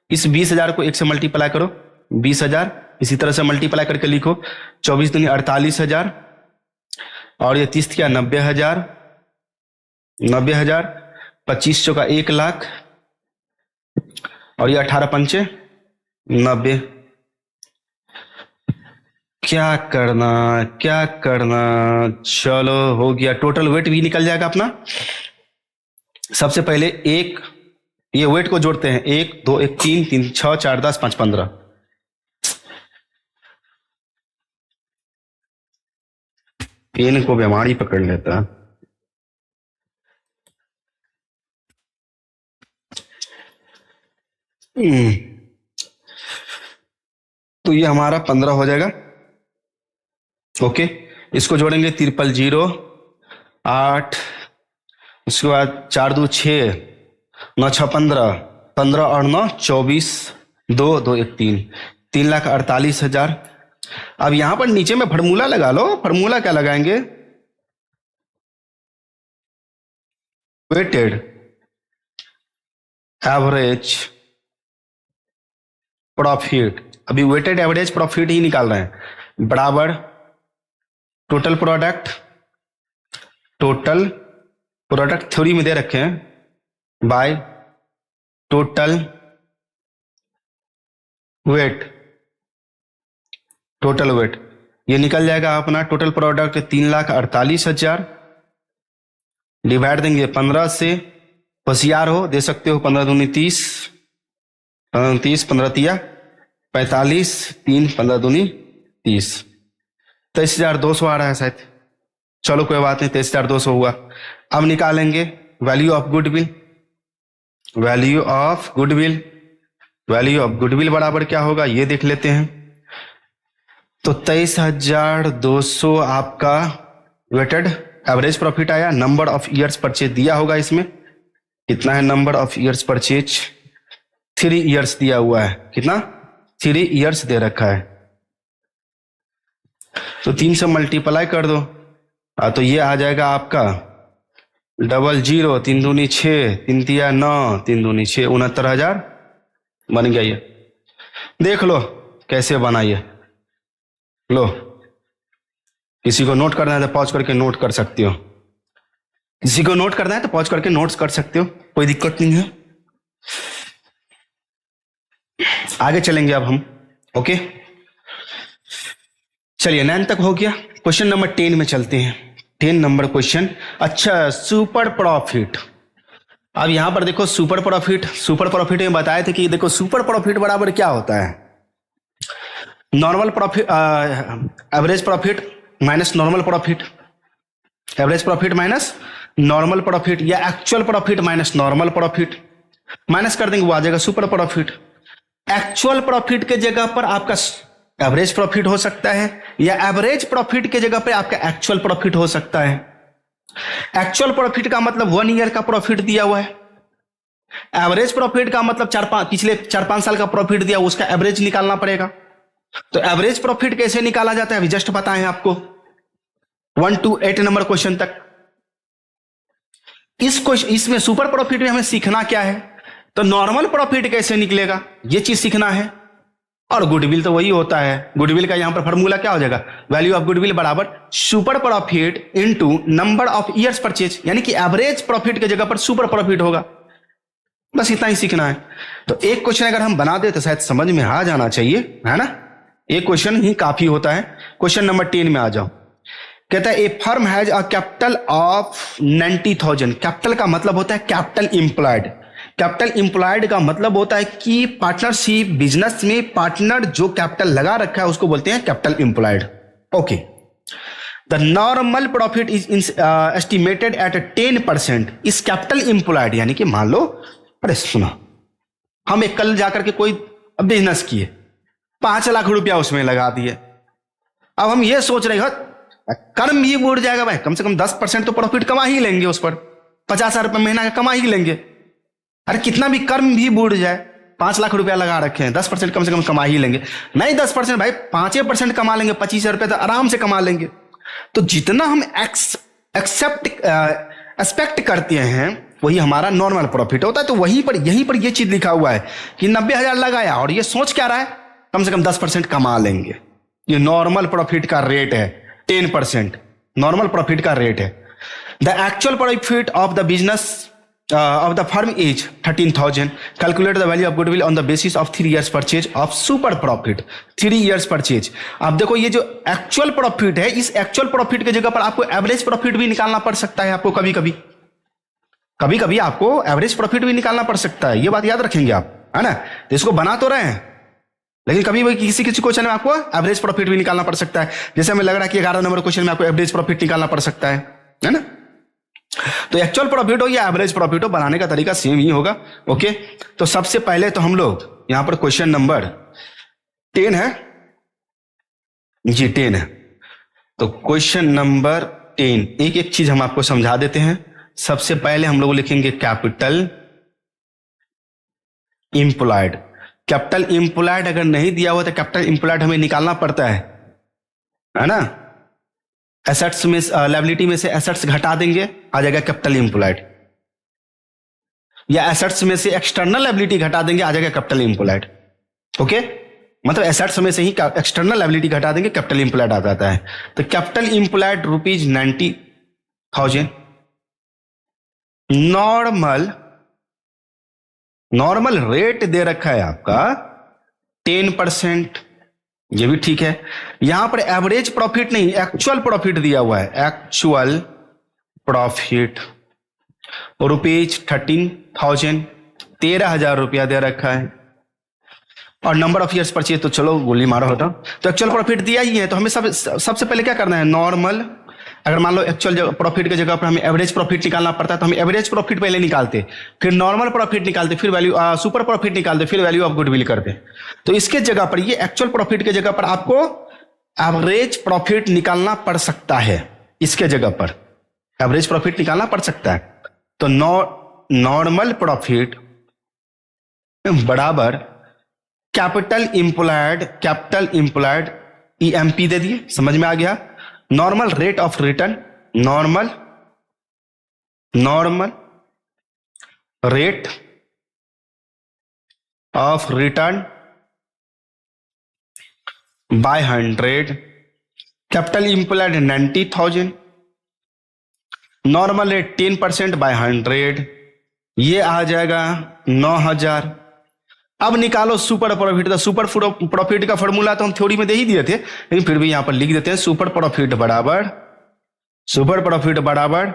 इस 20,000 को 1 से मल्टीप्लाई करो, 20,000, इसी तरह से मल्टीप्लाई करके लिखो, 24 दूनी 48,000, और ये 30 क्या 90,000, 90,000, 25 चौका 1,00,000, और ये 18 पंचे 90। क्या करना, चलो हो गया। टोटल वेट भी निकल जाएगा अपना। सबसे पहले एक, ये वेट को जोड़ते हैं, 1 2 1 3 3 6 4 10 5 15। पेन को बीमारी पकड़ लेता। तो ये हमारा 15 हो जाएगा, ओके। इसको जोड़ेंगे 3 8, उसके बाद 4 2 6, 9 6 15, 15 और 9 24, 2 2 1 3, 3,48,000। अब यहां पर नीचे में फॉर्मूला लगा लो। फॉर्मूला क्या लगाएंगे, वेटेड एवरेज प्रॉफिट। अभी वेटेड एवरेज प्रॉफिट ही निकाल रहे हैं, बराबर टोटल प्रोडक्ट थ्योरी में दे रखे हैं, बाय टोटल वेट। ये निकल जाएगा अपना टोटल प्रोडक्ट 3,48,000, डिवाइड देंगे 15 से। होशियार हो, दे सकते हो 15 दूनी 30, 30 15 तिया 45, 3 15 दूनी 30, 23,200 आ रहा है शायद। चलो कोई बात नहीं, 23,200 हुआ। अब निकालेंगे value of goodwill. Value of goodwill बराबर क्या होगा, ये देख लेते हैं। तो 23,200 आपका वेटेड एवरेज प्रॉफिट आया। नंबर ऑफ ईयर्स परचेज दिया होगा, इसमें कितना है number of years purchase, 3 years दिया हुआ है। कितना, 3 ईयर्स दे रखा है। तो 3 से मल्टीप्लाई कर दो, तो ये आ जाएगा आपका 00, 3 दूनी 6, 3 तिया 9, 3 दूनी 6, 69,000 बन गया। ये देख लो कैसे बनाइए। लो, किसी को नोट करना है तो पॉज करके नोट कर सकते हो, किसी को नोट करना है तो पॉज करके नोट्स कर सकते हो, कोई दिक्कत नहीं है। आगे चलेंगे अब हम, ओके। चलिए 9 तक हो गया। क्वेश्चन नंबर 10 में चलते हैं। 10 नंबर क्वेश्चन। अच्छा, सुपर प्रॉफिट। अब यहां पर देखो सुपर प्रॉफिट में बताए थे कि देखो सुपर प्रॉफिट बराबर क्या होता है, normal profit, average profit minus normal profit, average profit minus normal profit, या actual profit minus normal profit, minus कर देंगे वो आ जाएगा सुपर प्रॉफिट। एक्चुअल प्रॉफिट के जगह पर आपका एवरेज प्रॉफिट हो सकता है, या एवरेज प्रॉफिट के जगह पे आपका एक्चुअल प्रॉफिट हो सकता है। एक्चुअल प्रॉफिट का मतलब 1 ईयर का प्रॉफिट दिया हुआ है, एवरेज प्रॉफिट का मतलब पिछले 4-5 साल का प्रॉफिट दिया, उसका एवरेज निकालना पड़ेगा। तो एवरेज प्रॉफिट कैसे निकाला जाता है अभी जस्ट बताएं आपको, 1 to 8 नंबर क्वेश्चन तक। इसमें सुपर प्रॉफिट में हमें सीखना क्या है, तो नॉर्मल प्रॉफिट कैसे निकलेगा ये चीज सीखना है। और गुडविल तो वही होता है, गुडविल का यहां पर फॉर्मूला क्या हो जाएगा, वैल्यू ऑफ गुडविल बराबर super profit into number of years purchase, यानी कि एवरेज प्रॉफिट की जगह पर सुपर प्रॉफिट होगा। बस इतना ही सीखना है। तो एक क्वेश्चन अगर हम बना दे तो शायद समझ में आ जाना चाहिए, है ना, एक क्वेश्चन ही काफी होता है। क्वेश्चन नंबर 10 में आ जाओ। कहता है a firm has a capital of 90,000। Capital का मतलब होता है कैपिटल इंप्लॉयड। कैपिटल इंप्लॉयड का मतलब होता है कि पार्टनरशिप बिजनेस में पार्टनर जो कैपिटल लगा रखा है उसको बोलते हैं capital employed. Okay, the normal profit is estimated at 10%। इस कैपिटल इंप्लॉयड यानी कि मान लो, अरे सुनो, हम एक कल जाकर के कोई बिजनेस किए, 5 लाख रुपया उसमें लगा दिए। अब हम ये सोच रहे हो कर्म भी उड़ जाएगा भाई, कम से कम 10% तो प्रॉफिट कमा ही लेंगे उस पर, 50,000 रुपये महीना का कमा ही लेंगे। अरे कितना भी कर्म भी बूढ़ जाए, 5 लाख रुपया लगा रखे हैं, 10% कम से कम कमा ही लेंगे। नहीं 10% भाई, 5% कमा लेंगे, 25,000 रुपये तो आराम से कमा लेंगे। तो जितना हम एक्सपेक्ट करते हैं वही हमारा नॉर्मल प्रॉफिट होता है। तो वहीं पर यहीं पर ये चीज लिखा हुआ है कि 90,000 लगाया और ये सोच क्या रहा है, कम से कम 10% कमा लेंगे। ये नॉर्मल प्रॉफिट का रेट है 10%, नॉर्मल प्रॉफिट का रेट है। The actual profit of the business of the firm is 13,000. Calculate the value of goodwill on the basis of 3 years purchase of super profit. 3 years purchase. अब देखो ये जो actual profit है, इस actual profit की जगह पर आपको एवरेज प्रॉफिट भी निकालना पड़ सकता है। आपको कभी कभी आपको एवरेज प्रॉफिट भी निकालना पड़ सकता है, ये बात याद रखेंगे आप, है ना। तो इसको बना तो रहे हैं, लेकिन कभी किसी क्वेश्चन में आपको एवरेज प्रॉफिट भी निकालना पड़ सकता है। जैसे हमें लग रहा है कि 11 नंबर क्वेश्चन में आपको एवरेज प्रॉफिट निकालना पड़ सकता है ना। तो एक्चुअल प्रॉफिट हो या एवरेज प्रॉफिट हो, बनाने का तरीका सेम ही होगा। ओके, तो सबसे पहले तो हम लोग यहां पर क्वेश्चन नंबर 10 है जी, 10 है। तो क्वेश्चन नंबर 10 एक एक चीज हम आपको समझा देते हैं। सबसे पहले हम लोग लिखेंगे कैपिटल इंप्लॉयड। कैपिटल इंप्लॉयड अगर नहीं दिया हुआ तो कैपिटल इंप्लॉयड हमें निकालना पड़ता है ना। एसेट्स में लायबिलिटी में से एसेट्स घटा देंगे, आ जाएगा कैपिटल इंप्लॉयड, या एसेट्स में से एक्सटर्नल लायबिलिटी घटा देंगे, आ जाएगा कैपिटल इंप्लॉयड। ओके, मतलब एसेट्स में से ही एक्सटर्नल लायबिलिटी घटा देंगे, कैपिटल इंप्लॉयड आ जाता है। तो कैपिटल इंप्लॉयड ₹90,000। नॉर्मल रेट दे रखा है आपका 10%, ये भी ठीक है। यहां पर एवरेज प्रॉफिट नहीं, एक्चुअल प्रॉफिट दिया हुआ है। एक्चुअल प्रॉफिट ₹13,000, 13,000 रुपया दे रखा है। और नंबर ऑफ ईयर्स परचेज तो चलो गोली मारो होता। तो एक्चुअल प्रॉफिट दिया ही है, तो हमें सबसे पहले क्या करना है, नॉर्मल। अगर मान लो एक्चुअल प्रॉफिट की जगह पर हमें एवरेज प्रॉफिट निकालना पड़ता है, तो हम एवरेज प्रॉफिट पहले निकालते, फिर नॉर्मल प्रॉफिट निकालते, फिर वैल्यू सुपर प्रॉफिट निकालते, फिर वैल्यू ऑफ गुडविल करते। तो इसके जगह पर, ये एक्चुअल प्रॉफिट की जगह पर आपको एवरेज प्रॉफिट निकालना पड़ सकता है। इसके जगह पर एवरेज प्रॉफिट निकालना पड़ सकता है। तो नॉर्मल प्रॉफिट बराबर कैपिटल इंप्लॉयड EMP दे दिए, समझ में आ गया। Normal rate of return, normal rate of return by 100। Capital employed 90,000, normal rate 10% by 100, ये आ जाएगा 9,000। अब निकालो सुपर प्रॉफिट। तो सुपर प्रॉफिट का फॉर्मूला तो हम थ्योरी में दे ही दिए थे, लेकिन फिर भी यहां पर लिख देते हैं। सुपर प्रॉफिट बराबर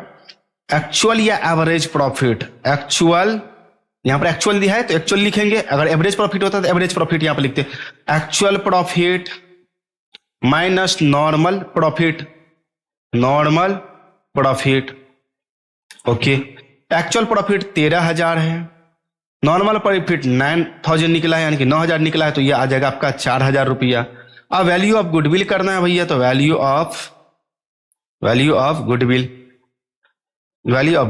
एक्चुअल या एवरेज प्रॉफिट। एक्चुअल, यहां पर एक्चुअल दिया है तो एक्चुअल लिखेंगे। अगर एवरेज प्रॉफिट होता तो एवरेज प्रॉफिट यहां पर लिखते, actual profit minus normal profit. Okay, actual profit 13,000 है, नॉर्मल प्रॉफिट 9,000 निकला है, यानी कि 9,000 निकला है, तो ये आ जाएगा आपका 4,000 रुपया। अब वैल्यू ऑफ गुडविल करना है भैया, तो वैल्यू ऑफ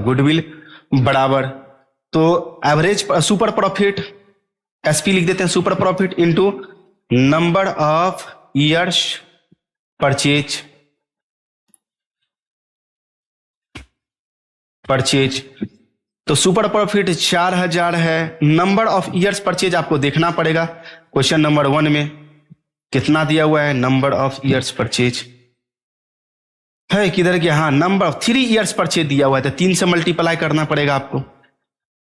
गुडविल बराबर, तो एवरेज सुपर प्रॉफिट SP लिख देते हैं, super profit into number of years purchase. तो सुपर प्रॉफिट 4,000 है, नंबर ऑफ ईयर्स परचेज आपको देखना पड़ेगा क्वेश्चन नंबर 1 में। कितना दिया हुआ है, नंबर ऑफ ईयर्स परचेज है किधर गया, हाँ नंबर ऑफ 3 ईयर्स परचेज दिया हुआ है, तो 3 से मल्टीप्लाई करना पड़ेगा आपको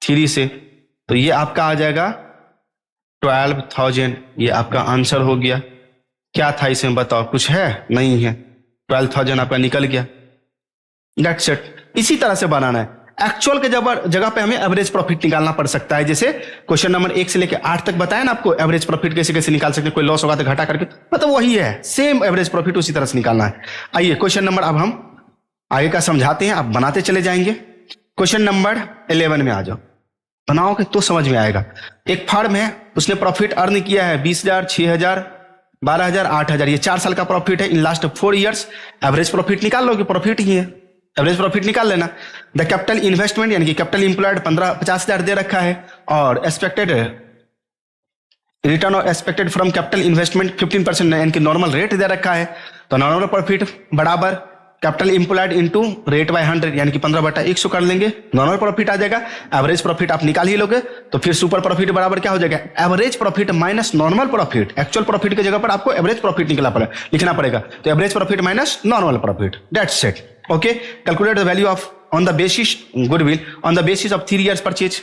3 से, तो ये आपका आ जाएगा 12,000। ये आपका आंसर हो गया। क्या था इसमें बताओ, कुछ है नहीं है, 12,000 आपका निकल गया। That's it. इसी तरह से बनाना है। एक्चुअल के जगह पे हमें एवरेज प्रॉफिट निकालना पड़ सकता है, जैसे क्वेश्चन नंबर 1 से लेकर 8 तक बताया ना आपको, एवरेज प्रॉफिट कैसे कैसे निकाल सकते हैं, कोई लॉस होगा तो घटा करके, मतलब वही है, सेम एवरेज प्रॉफिट उसी तरह से निकालना है। आइए क्वेश्चन नंबर अब हम आगे का समझाते हैं, आप बनाते चले जाएंगे। क्वेश्चन नंबर 11 में आ जाओ, बनाओगे तो समझ में आएगा। एक फर्म है, उसने प्रॉफिट अर्न किया है 20,000, 6,000, 12,000, 8,000, ये 4 साल का प्रॉफिट है। In last 4 years average profit निकाल लोगे, प्रॉफिट ही है, एवरेज प्रॉफिट निकाल लेना। द कैपिटल इन्वेस्टमेंट यानी कि कैपिटल इंप्लॉयड 50,000 दे रखा है, और एक्सपेक्टेड रिटर्न और एक्सपेक्टेड फ्रॉम कैपिटल इन्वेस्टमेंट 15% यानी कि नॉर्मल रेट दे रखा है। तो नॉर्मल प्रॉफिट बराबर capital employed into rate by 100 यानी कि 15/100 कर लेंगे, नॉर्मल प्रॉफिट आ जाएगा। एवरेज प्रॉफिट आप निकाल ही लोगे, तो फिर सुपर प्रॉफिट बराबर क्या हो जाएगा, average profit minus normal profit. Actual profit की जगह पर आपको एवरेज प्रॉफिट लिखना पड़ेगा, तो average profit minus normal profit, that's it. Okay, calculate the value of on the basis goodwill on the basis of 3 years purchase.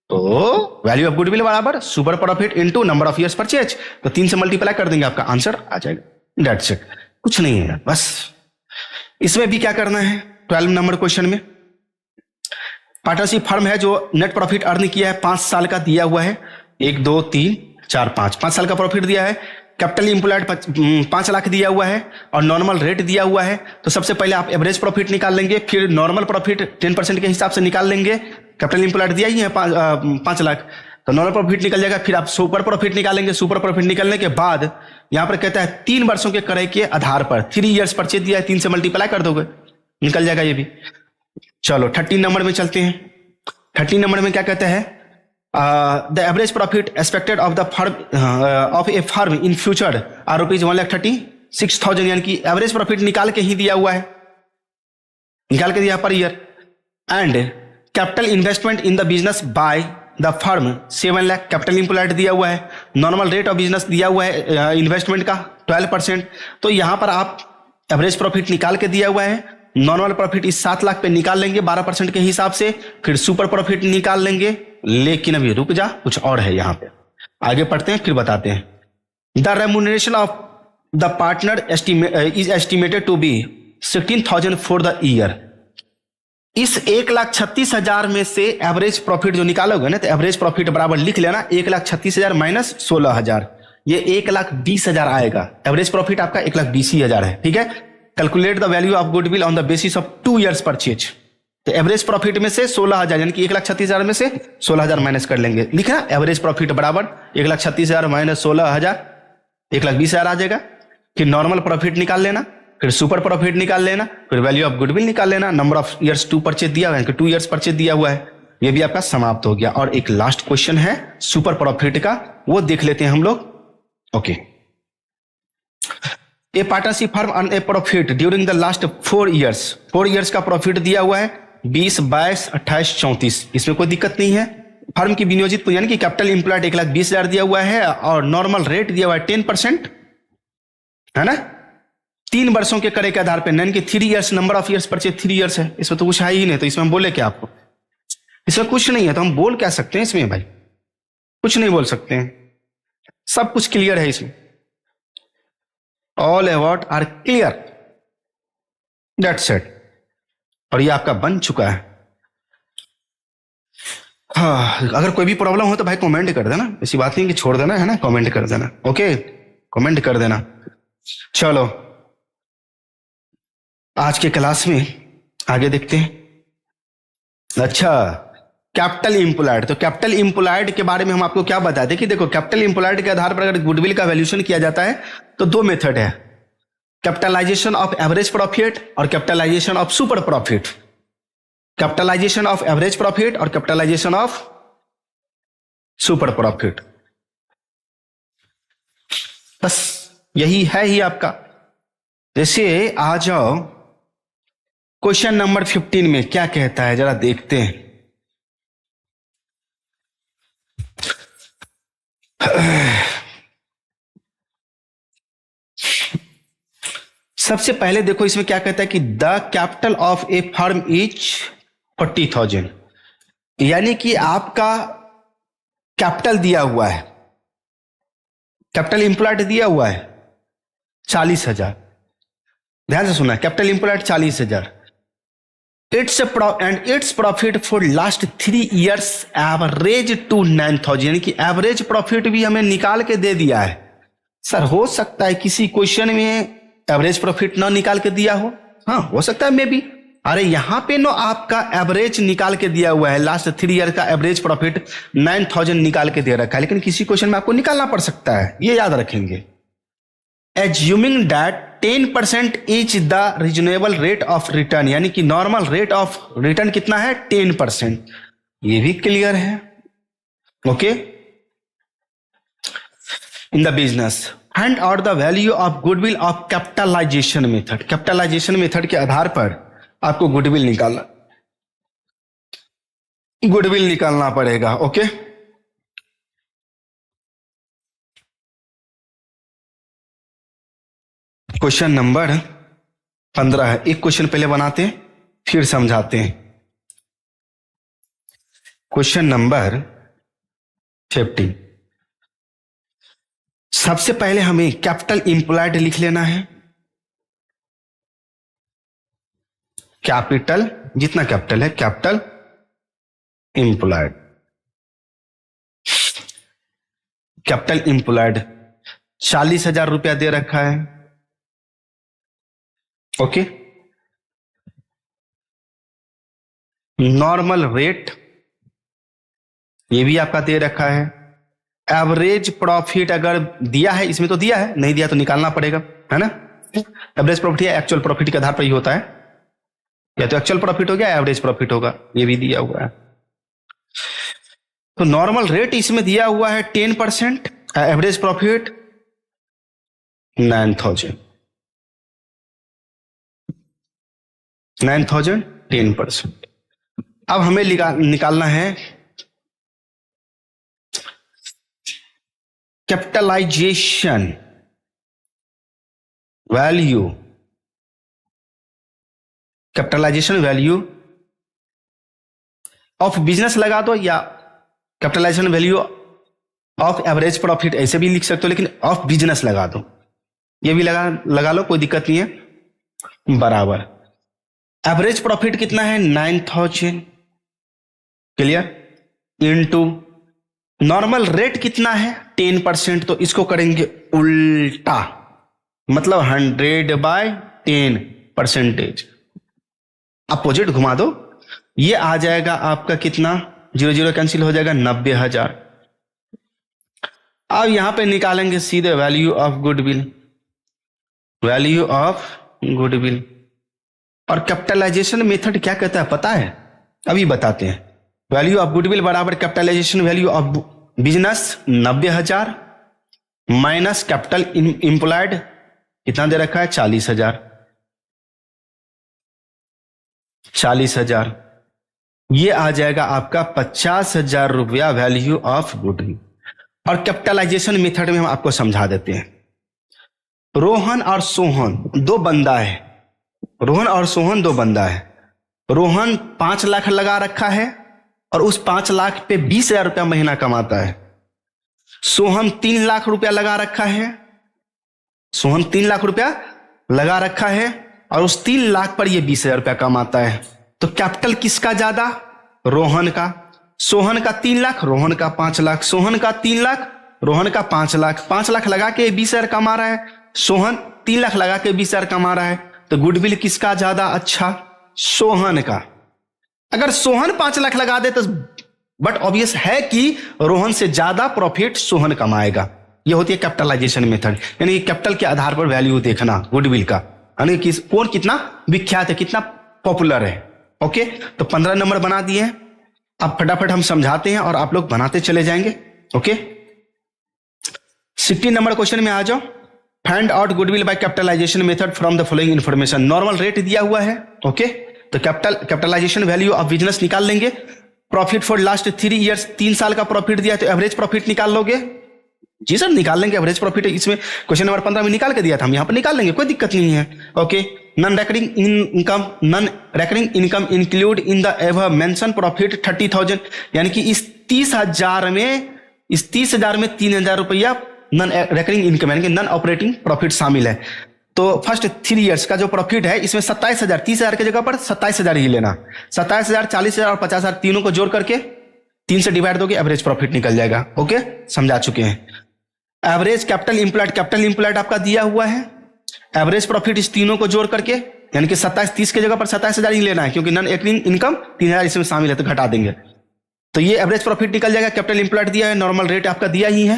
तो value of goodwill बराबर super profit into number of years purchase, तो 3 से multiply कर देंगे, आपका answer आ जाएगा, that's it. कुछ नहीं है बस। इसमें भी क्या करना है, 12 नंबर क्वेश्चन में पार्टनरशिप फर्म है जो नेट प्रॉफिट अर्न किया है 5 साल का दिया हुआ है, 1 2 3 4 5 साल का प्रॉफिट दिया है। कैपिटल इंप्लॉयड 5 लाख दिया हुआ है और नॉर्मल रेट दिया हुआ है। तो सबसे पहले आप एवरेज प्रॉफिट निकाल लेंगे, फिर नॉर्मल प्रॉफिट 10% के हिसाब से निकाल लेंगे। कैपिटल इंप्लॉयड दिया ही है 5 लाख, तो नॉर्मल प्रॉफिट निकल जाएगा। फिर आप सुपर प्रॉफिट निकालेंगे, सुपर प्रॉफिट निकलने के बाद यहां पर कहता है 3 वर्षों के क्रय के आधार पर 3 ईयर्स परचेज दिया है, 3 से मल्टीप्लाई कर दोगे, निकल जाएगा ये भी। चलो 13 नंबर में चलते हैं। 13 नंबर में क्या कहते हैं, the average profit expected of the firm of a firm in future are rupees 1,36,000 यानी कि एवरेज प्रॉफिट निकाल के ही दिया हुआ है, निकाल के दिया per year. And capital investment in the business by the firm 7 lakh, capital employed दिया हुआ है, नॉर्मल रेट ऑफ बिजनेस दिया हुआ है इन्वेस्टमेंट का 12%। तो यहां पर आप एवरेज प्रॉफिट निकाल के दिया हुआ है, नॉर्मल प्रॉफिट इस 7 लाख पे निकाल लेंगे 12% के हिसाब से, फिर सुपर प्रॉफिट निकाल लेंगे। लेकिन अभी रुक जा, कुछ और है यहां पे, आगे पढ़ते हैं फिर बताते हैं। The remuneration of the partner is estimated to be 16,000 for the year. इस 1,36,000 में से एवरेज प्रॉफिट जो निकालोगे ना, तो एवरेज प्रॉफिट बराबर लिख लेना 1,36,000 माइनस 16,000, ये 1,20,000 आएगा। एवरेज प्रॉफिट आपका 1,20,000 है, ठीक है। Calculate the value of goodwill on the basis of 2 years purchase. तो एवरेज प्रॉफिट में से 16,000 यानी कि 1,36,000 में से 16,000 माइनस कर लेंगे, लिखा एवरेज प्रॉफिट बराबर 1,36,000 माइनस 16,000, 1,20,000 आ जाएगा। फिर नॉर्मल प्रॉफिट निकाल लेना, फिर सुपर प्रॉफिट निकाल लेना, फिर वैल्यू ऑफ गुडविल निकाल लेना, नंबर ऑफ ईयर्स 2 परचेज दिया हुआ है, 2 ईयर्स परचेज दिया हुआ है, ये भी आपका समाप्त हो गया। और एक लास्ट क्वेश्चन है सुपर प्रॉफिट का, वो देख लेते हैं हम लोग। Okay, A partnership firm earn A profit during the last 4 years, 4 years का प्रॉफिट दिया हुआ है 20, 22, 28, 34, इसमें कोई दिक्कत नहीं है। फर्म की विनियोजित यानी कि कैपिटल इंप्लॉयड 1,20,000 दिया हुआ है और नॉर्मल रेट दिया हुआ है 10%, है ना। 3 वर्षों के क्रय के आधार पर, यानी कि 3 years, number of years purchase 3 years है, इसमें तो कुछ है ही नहीं, तो इसमें हम बोले क्या आपको, इसमें कुछ नहीं है तो हम बोल क्या सकते हैं इसमें भाई, कुछ नहीं बोल सकते हैं, सब कुछ क्लियर है इसमें, all about are clear, that's it. और ये आपका बन चुका है। हाँ, अगर कोई भी प्रॉब्लम हो तो भाई कमेंट कर देना, ऐसी बात नहीं कि छोड़ देना, है ना, कमेंट कर देना। ओके, कमेंट कर देना। चलो आज के क्लास में आगे देखते हैं। अच्छा, कैपिटल इंप्लॉयड, तो कैपिटल इंप्लॉयड के बारे में हम आपको क्या बताते हैं कि देखो, कैपिटल इंप्लॉयड के आधार पर अगर गुडविल का वैल्यूएशन किया जाता है तो 2 मेथड है, कैपिटलाइजेशन ऑफ एवरेज प्रॉफिट और capitalisation of super profit. Capitalisation of average profit और कैपिटलाइजेशन ऑफ सुपर प्रॉफिट, बस यही है ही आपका। जैसे आ जाओ क्वेश्चन नंबर 15 में क्या कहता है, जरा देखते हैं। सबसे पहले देखो इसमें क्या कहता है कि the capital of a firm is 40,000, यानी कि आपका कैपिटल दिया हुआ है, कैपिटल इंप्लॉयड दिया हुआ है 40,000। ध्यान से सुना, capital employed 40,000। It's profit for last 3 years average to 9,000, यानी कि एवरेज प्रॉफिट भी हमें निकाल के दे दिया है। सर हो सकता है किसी क्वेश्चन में एवरेज प्रॉफिट ना निकाल के दिया हो, हाँ हो सकता है मे बी। अरे यहां पे नो आपका एवरेज निकाल के दिया हुआ है, लास्ट 3 year का एवरेज प्रॉफिट 9,000 निकाल के दे रखा है, लेकिन किसी क्वेश्चन में आपको निकालना पड़ सकता है, ये याद रखेंगे। Assuming that 10% is the reasonable rate of return, यानी कि नॉर्मल रेट ऑफ रिटर्न कितना है 10%, ये भी क्लियर है। Okay, in the business find out the value of goodwill of capitalisation method. Capitalisation method के आधार पर आपको गुडविल निकालना पड़ेगा। ओके, क्वेश्चन नंबर 15 है। एक क्वेश्चन पहले बनाते हैं फिर समझाते हैं। क्वेश्चन नंबर 15, सबसे पहले हमें कैपिटल इंप्लॉयड लिख लेना है। कैपिटल, जितना कैपिटल है कैपिटल इंप्लॉयड, कैपिटल इंप्लॉयड 40,000 रुपया दे रखा है। ओके, नॉर्मल रेट ये भी आपका दे रखा है। एवरेज प्रॉफिट अगर दिया है, इसमें तो दिया है, नहीं दिया तो निकालना पड़ेगा, है ना। एवरेज प्रॉफिट या एक्चुअल प्रॉफिट के आधार पर ही होता है, या तो एक्चुअल प्रॉफिट हो गया एवरेज प्रॉफिट होगा, ये भी दिया हुआ है। तो नॉर्मल रेट इसमें दिया हुआ है 10%, एवरेज प्रॉफिट 9,000, 10%। अब हमें निकालना है capitalisation value, capitalisation value of business लगा दो, या capitalisation value of average profit ऐसे भी लिख सकते हो, लेकिन ऑफ बिजनेस लगा दो, ये भी लगा लो, कोई दिक्कत नहीं है। बराबर एवरेज प्रॉफिट कितना है 9,000, क्लियर, इनटू नॉर्मल रेट कितना है 10%, तो इसको करेंगे उल्टा, मतलब 100/10%, अपोजिट घुमा दो, ये आ जाएगा आपका कितना, 0 कैंसिल हो जाएगा 90,000। अब यहां पे निकालेंगे सीधे value of goodwill, value of goodwill. और कैपिटलाइजेशन मेथड क्या कहता है पता है, अभी बताते हैं। वैल्यू ऑफ गुडविल बराबर capitalisation value of business 90,000 minus capital employed कितना दे रखा है 40,000, ये आ जाएगा आपका 50,000 रुपया वैल्यू ऑफ गुडविल। और कैपिटलाइजेशन मेथड में हम आपको समझा देते हैं। रोहन और सोहन दो बंदा है, रोहन और सोहन दो बंदा है। रोहन 5 लाख लगा रखा है और उस 5 लाख पे 20,000 रुपया महीना कमाता है। सोहन 3 लाख रुपया लगा रखा है, सोहन 3 लाख रुपया लगा रखा है और उस 3 लाख पर ये 20,000 रुपया कमाता है। तो कैपिटल किसका ज्यादा, रोहन का। सोहन का 3 लाख, रोहन का 5 लाख, सोहन का 3 लाख, रोहन का 5 लाख। 5 लाख लगा के 20,000 कमा रहा है, सोहन 3 लाख लगा के 20,000 कमा रहा है। तो गुडविल किसका ज्यादा अच्छा, सोहन का। अगर सोहन 5 लाख लगा दे तो बट ऑब्वियस है कि रोहन से ज्यादा प्रॉफिट सोहन कमाएगा। यह होती है कैपिटलाइजेशन मेथड, यानी कैपिटल के आधार पर वैल्यू देखना गुडविल का, यानी कि कौन कितना विख्यात है, कितना पॉपुलर है। ओके, तो 15 नंबर बना दिए हैं। अब फटाफट हम समझाते हैं और आप लोग बनाते चले जाएंगे। ओके, 16 नंबर क्वेश्चन में आ जाओ। Find out goodwill by capitalisation method from the following information. Normal rate दिया हुआ है। ओके, तो कैपिटलाइजेशन वैल्यू ऑफ बिजनेस निकाल लेंगे। प्रॉफिट फॉर लास्ट 3 years, 3 साल का प्रॉफिट दिया तो एवरेज प्रॉफिट निकाल लोगे। जी सर, निकाल लेंगे एवरेज प्रॉफिट। इसमें क्वेश्चन नंबर 15 में निकाल के दिया था, हम यहाँ पर निकाल लेंगे, कोई दिक्कत नहीं है। Okay, non recurring income include in the ever mention profit 30,000, यानी कि इस 30,000 में 3,000 रुपया नॉन रेकरिंग इनकम यानी कि नॉन ऑपरेटिंग प्रॉफिट शामिल है। तो फर्स्ट 3 इयर्स का जो प्रॉफिट है इसमें 27,000, 30,000 की जगह पर 27,000 ही लेना। 27,000, 40,000 और 50,000 तीनों को जोड़ करके 3 से डिवाइड दोगे, एवरेज प्रॉफिट निकल जाएगा। ओके, समझा चुके हैं। एवरेज कैपिटल इंप्लॉयड आपका दिया हुआ है। एवरेज प्रॉफिट इस तीनों को जोड़ करके, यानी कि 27, 30 की जगह पर 27,000 ही लेना है, क्योंकि नॉन रेकरिंग इनकम 3,000 इसमें शामिल है तो घटा देंगे। तो ये एवरेज प्रॉफिट निकल जाएगा। कैपिटल इंप्लॉयड दिया है, नॉर्मल रेट आपका दिया ही है।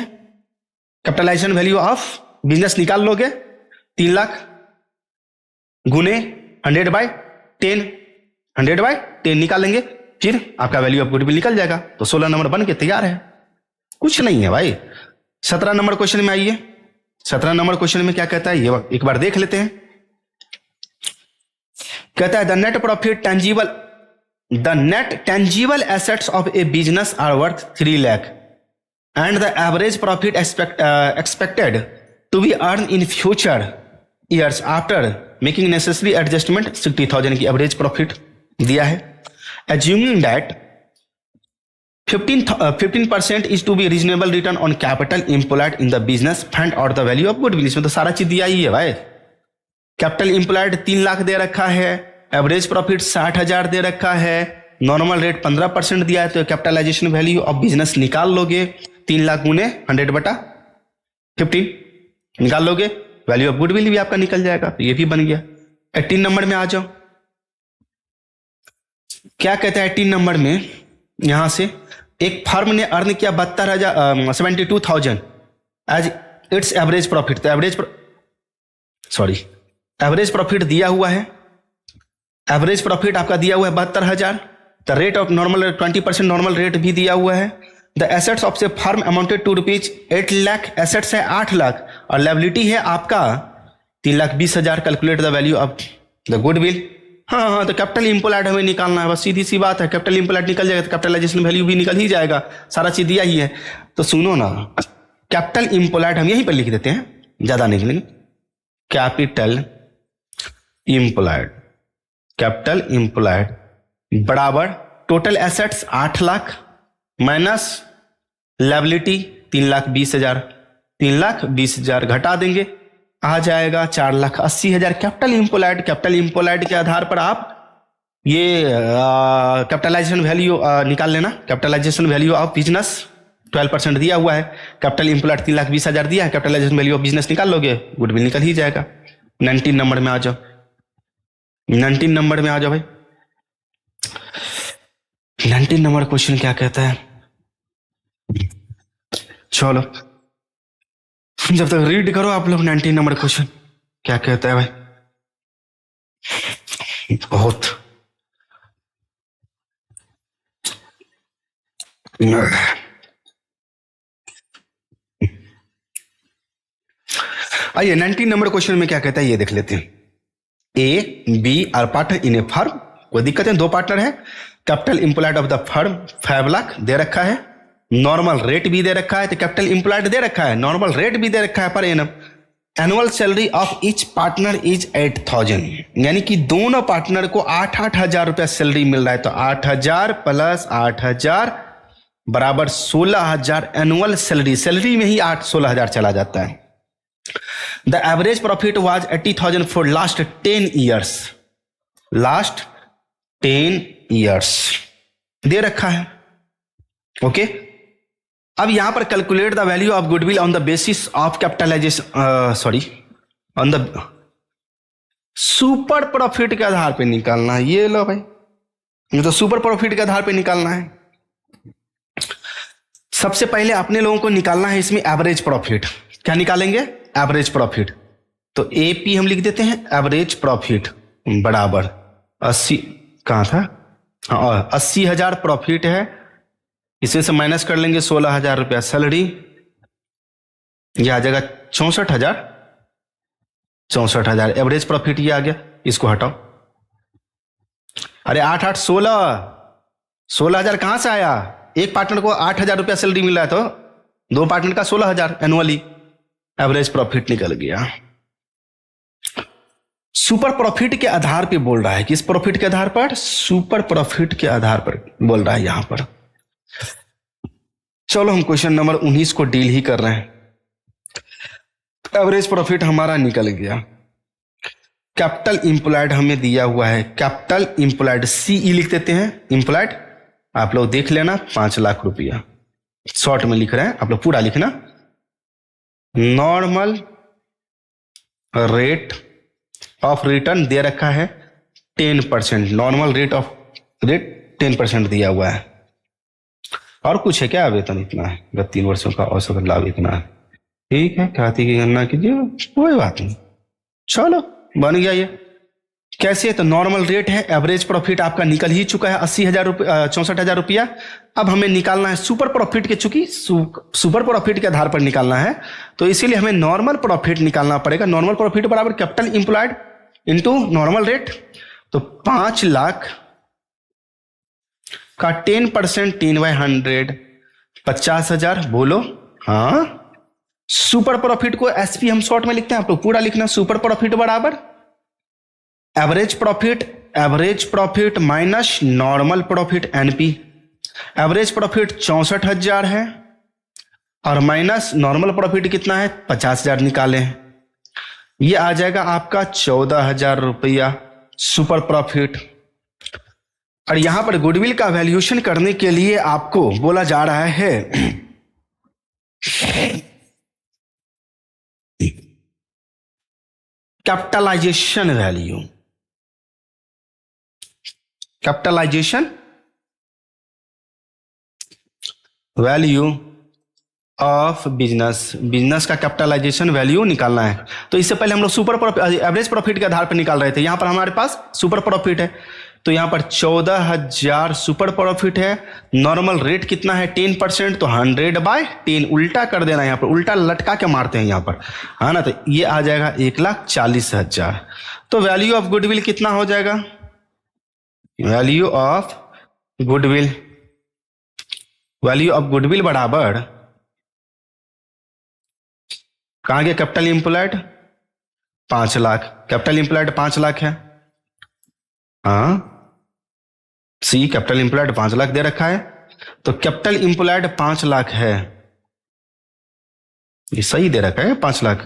कैपिटलाइजेशन वैल्यू ऑफ बिजनेस निकाल लोगे, 3 लाख गुने 100/10, 100/10 निकालेंगे, फिर आपका वैल्यू ऑफ गुडविल निकल जाएगा। तो 16 नंबर बन के तैयार है, कुछ नहीं है भाई। 17 नंबर क्वेश्चन में आइए। 17 नंबर क्वेश्चन में क्या कहता है, ये एक बार देख लेते हैं। कहता है the net tangible assets of a business are worth 3 lakh and the average profit expected to be earn in future years after making necessary adjustment 60,000 की एवरेज प्रॉफिट दिया है। Assuming that 15% is to be reasonable return on capital employed in the business fund और the value of goodwill. इसमें तो सारा चीज दिया ही है भाई। कैपिटल एम्प्लॉयड 3 लाख दे रखा है, एवरेज प्रॉफिट 60,000 दे रखा है, नॉर्मल रेट 15% दिया है, तो कैपिटलाइजेशन वैल्यू ऑफ बिजनेस निकाल लोगे, 3 लाख गुने 100/15 निकाल लोगे, वैल्यू ऑफ गुडविल भी आपका निकल जाएगा। तो ये भी बन गया। 18 नंबर में आ जाओ। क्या कहता है 18 नंबर में, यहां से एक फर्म ने अर्न किया 72,000 एज इट्स एवरेज प्रॉफिट। तो एवरेज प्रॉफिट दिया हुआ है। एवरेज प्रॉफिट आपका दिया हुआ है 72,000। The rate of normal 20% normal rate भी दिया हुआ है। द एसेट्स ऑफ से firm amounted to ₹8 lakh, assets है 8 लाख और लायबिलिटी है आपका 3,20,000। Calculate the value of the goodwill. हाँ, तो कैपिटल एम्प्लॉयड हमें निकालना है, बस सीधी सी बात है। कैपिटल एम्प्लॉयड निकल जाएगा तो कैपिटलाइजेशन वैल्यू भी निकल ही जाएगा, सारा चीज दिया ही है। तो सुनो ना, कैपिटल एम्प्लॉयड हम यहीं पर लिख देते हैं, ज्यादा नहीं लिखेंगे। कैपिटल एम्प्लॉयड बराबर total assets 8 lakh minus liability 3,20,000। 3,20,000 घटा देंगे, आ जाएगा 4,80,000। कैपिटल एम्प्लॉयड के आधार पर आप ये कैपिटलाइजेशन वैल्यू निकाल लेना। कैपिटलाइजेशन वैल्यू ऑफ बिजनेस 12% दिया हुआ है, कैपिटल एम्प्लॉयड 3,20,000 दिया है, कैपिटलाइजेशन वैल्यू ऑफ बिजनेस निकाल लोगे, गुडविल निकल ही जाएगा। 19 नंबर में आ जाओ। 19 नंबर में आ जाओ भाई। 19 नंबर क्वेश्चन क्या कहता है, चलो जब तक रीड करो आप लोग। 19 नंबर क्वेश्चन क्या कहता है भाई, बहुत आइए 19 नंबर क्वेश्चन में क्या कहता है ये देख लेते हैं। A B are partner in a firm, कोई दिक्कत है, 2 पार्टनर है। Capital employed of the firm 5 lakh दे रखा है, नॉर्मल रेट भी दे रखा है। तो कैपिटल एम्प्लॉयड दे रखा है, नॉर्मल रेट भी दे रखा है per annum. Annual salary of each partner is 8,000, यानी कि दोनों पार्टनर को 8,000 रुपया सैलरी मिल रहा है। तो 8,000 प्लस 8,000 बराबर 16,000 एनुअल सैलरी में ही 16,000 चला जाता है। The average profit was 80,000 for last 10 years दे रखा है। ओके, अब यहां पर calculate the value of goodwill on the basis of capitalisation, on the super profit के आधार पे निकालना है। ये लो भाई, ये तो सुपर प्रॉफिट के आधार पे निकालना है। सबसे पहले अपने लोगों को निकालना है इसमें एवरेज प्रॉफिट। क्या निकालेंगे, एवरेज प्रॉफिट। तो एपी हम लिख देते हैं, एवरेज प्रॉफिट बराबर 80, कहां था, 80,000 प्रॉफिट है, इसमें से माइनस कर लेंगे 16,000 रुपया सैलरी, यह आ जाएगा 64,000 एवरेज प्रॉफिट ये आ गया। इसको हटाओ, अरे 8 8 16,000 कहां से आया, एक पार्टनर को 8,000 रुपया सैलरी मिल रहा है तो दो पार्टनर का 16,000 एनुअली एवरेज प्रॉफिट निकल गया। सुपर प्रॉफिट के आधार पे बोल रहा है, किस प्रॉफिट के आधार पर? सुपर प्रॉफिट के आधार पर बोल रहा है यहां पर। चलो हम क्वेश्चन नंबर 19 को डील ही कर रहे हैं। एवरेज प्रॉफिट हमारा निकल गया। कैपिटल इंप्लॉयड हमें दिया हुआ है, कैपिटल इंप्लॉयड सीई लिख देते हैं, इंप्लॉयड आप लोग देख लेना 5 लाख रुपया, शॉर्ट में लिख रहे हैं, आप लोग पूरा लिखना। नॉर्मल रेट ऑफ रिटर्न दे रखा है 10%, नॉर्मल रेट 10% दिया हुआ है। और कुछ है क्या? वेतन इतना है, 3 वर्षों का औसत लाभ इतना है। ठीक है, खाते की गणना कीजिए, कोई बात नहीं। चलो बन गया ये। कैसे? तो नॉर्मल रेट है, एवरेज प्रॉफिट आपका निकल ही चुका है 80,000 रुपया, 64,000 रुपया। अब हमें निकालना है सुपर प्रॉफिट के, चूंकि सुपर प्रॉफिट के आधार पर निकालना है तो इसीलिए हमें नॉर्मल प्रॉफिट निकालना पड़ेगा। नॉर्मल प्रॉफिट बराबर capital employed into normal rate. तो 5 लाख का 10%, 10/100, 50,000। बोलो हाँ। सुपर प्रॉफिट को एसपी हम शॉर्ट में लिखते हैं, आप लोग पूरा लिखना। सुपर प्रॉफिट बराबर average profit minus normal profit NP. Average profit 64,000 है और माइनस नॉर्मल प्रॉफिट कितना है? 50,000 निकाले हैं। ये आ जाएगा आपका 14,000 रुपया सुपर प्रॉफिट। और यहां पर गुडविल का वैल्यूएशन करने के लिए आपको बोला जा रहा है capitalisation value, capitalisation value of business का कैपिटलाइजेशन वैल्यू निकालना है। तो इससे पहले हम लोग सुपर प्रॉफिट एवरेज प्रॉफिट के आधार पर निकाल रहे थे। यहां पर हमारे पास सुपर प्रॉफिट है, तो यहां पर 14,000 सुपर प्रॉफिट है। नॉर्मल रेट कितना है? 10%, तो 100/10 उल्टा कर देना, यहां पर उल्टा लटका के मारते हैं यहां पर, है ना। तो ये आ जाएगा 1,40,000। तो वैल्यू ऑफ गुडविल कितना हो जाएगा? वैल्यू ऑफ गुडविल बराबर कहां गया? Capital employed 5 lakh, capital employed 5 lakh है। हाँ सी, कैपिटल इंप्लॉयड 5 लाख दे रखा है, तो कैपिटल इंप्लॉयड 5 लाख है, ये सही दे रखा है 5 लाख।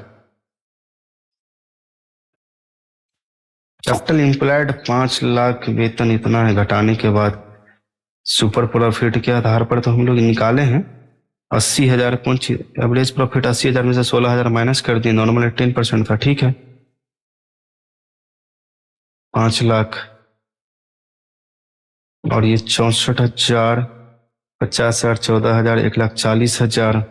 कैपिटल इंप्लॉयड 5 लाख, वेतन इतना है, घटाने के बाद सुपर प्रॉफिट के आधार पर तो हम लोग निकाले हैं 80,000। कौन सी एवरेज प्रॉफिट? 80,000 में से 16,000 माइनस कर दिए, नॉर्मल 10% था, ठीक है। 5 लाख और ये 64,000, 50,000, 14,000, 1,40,000।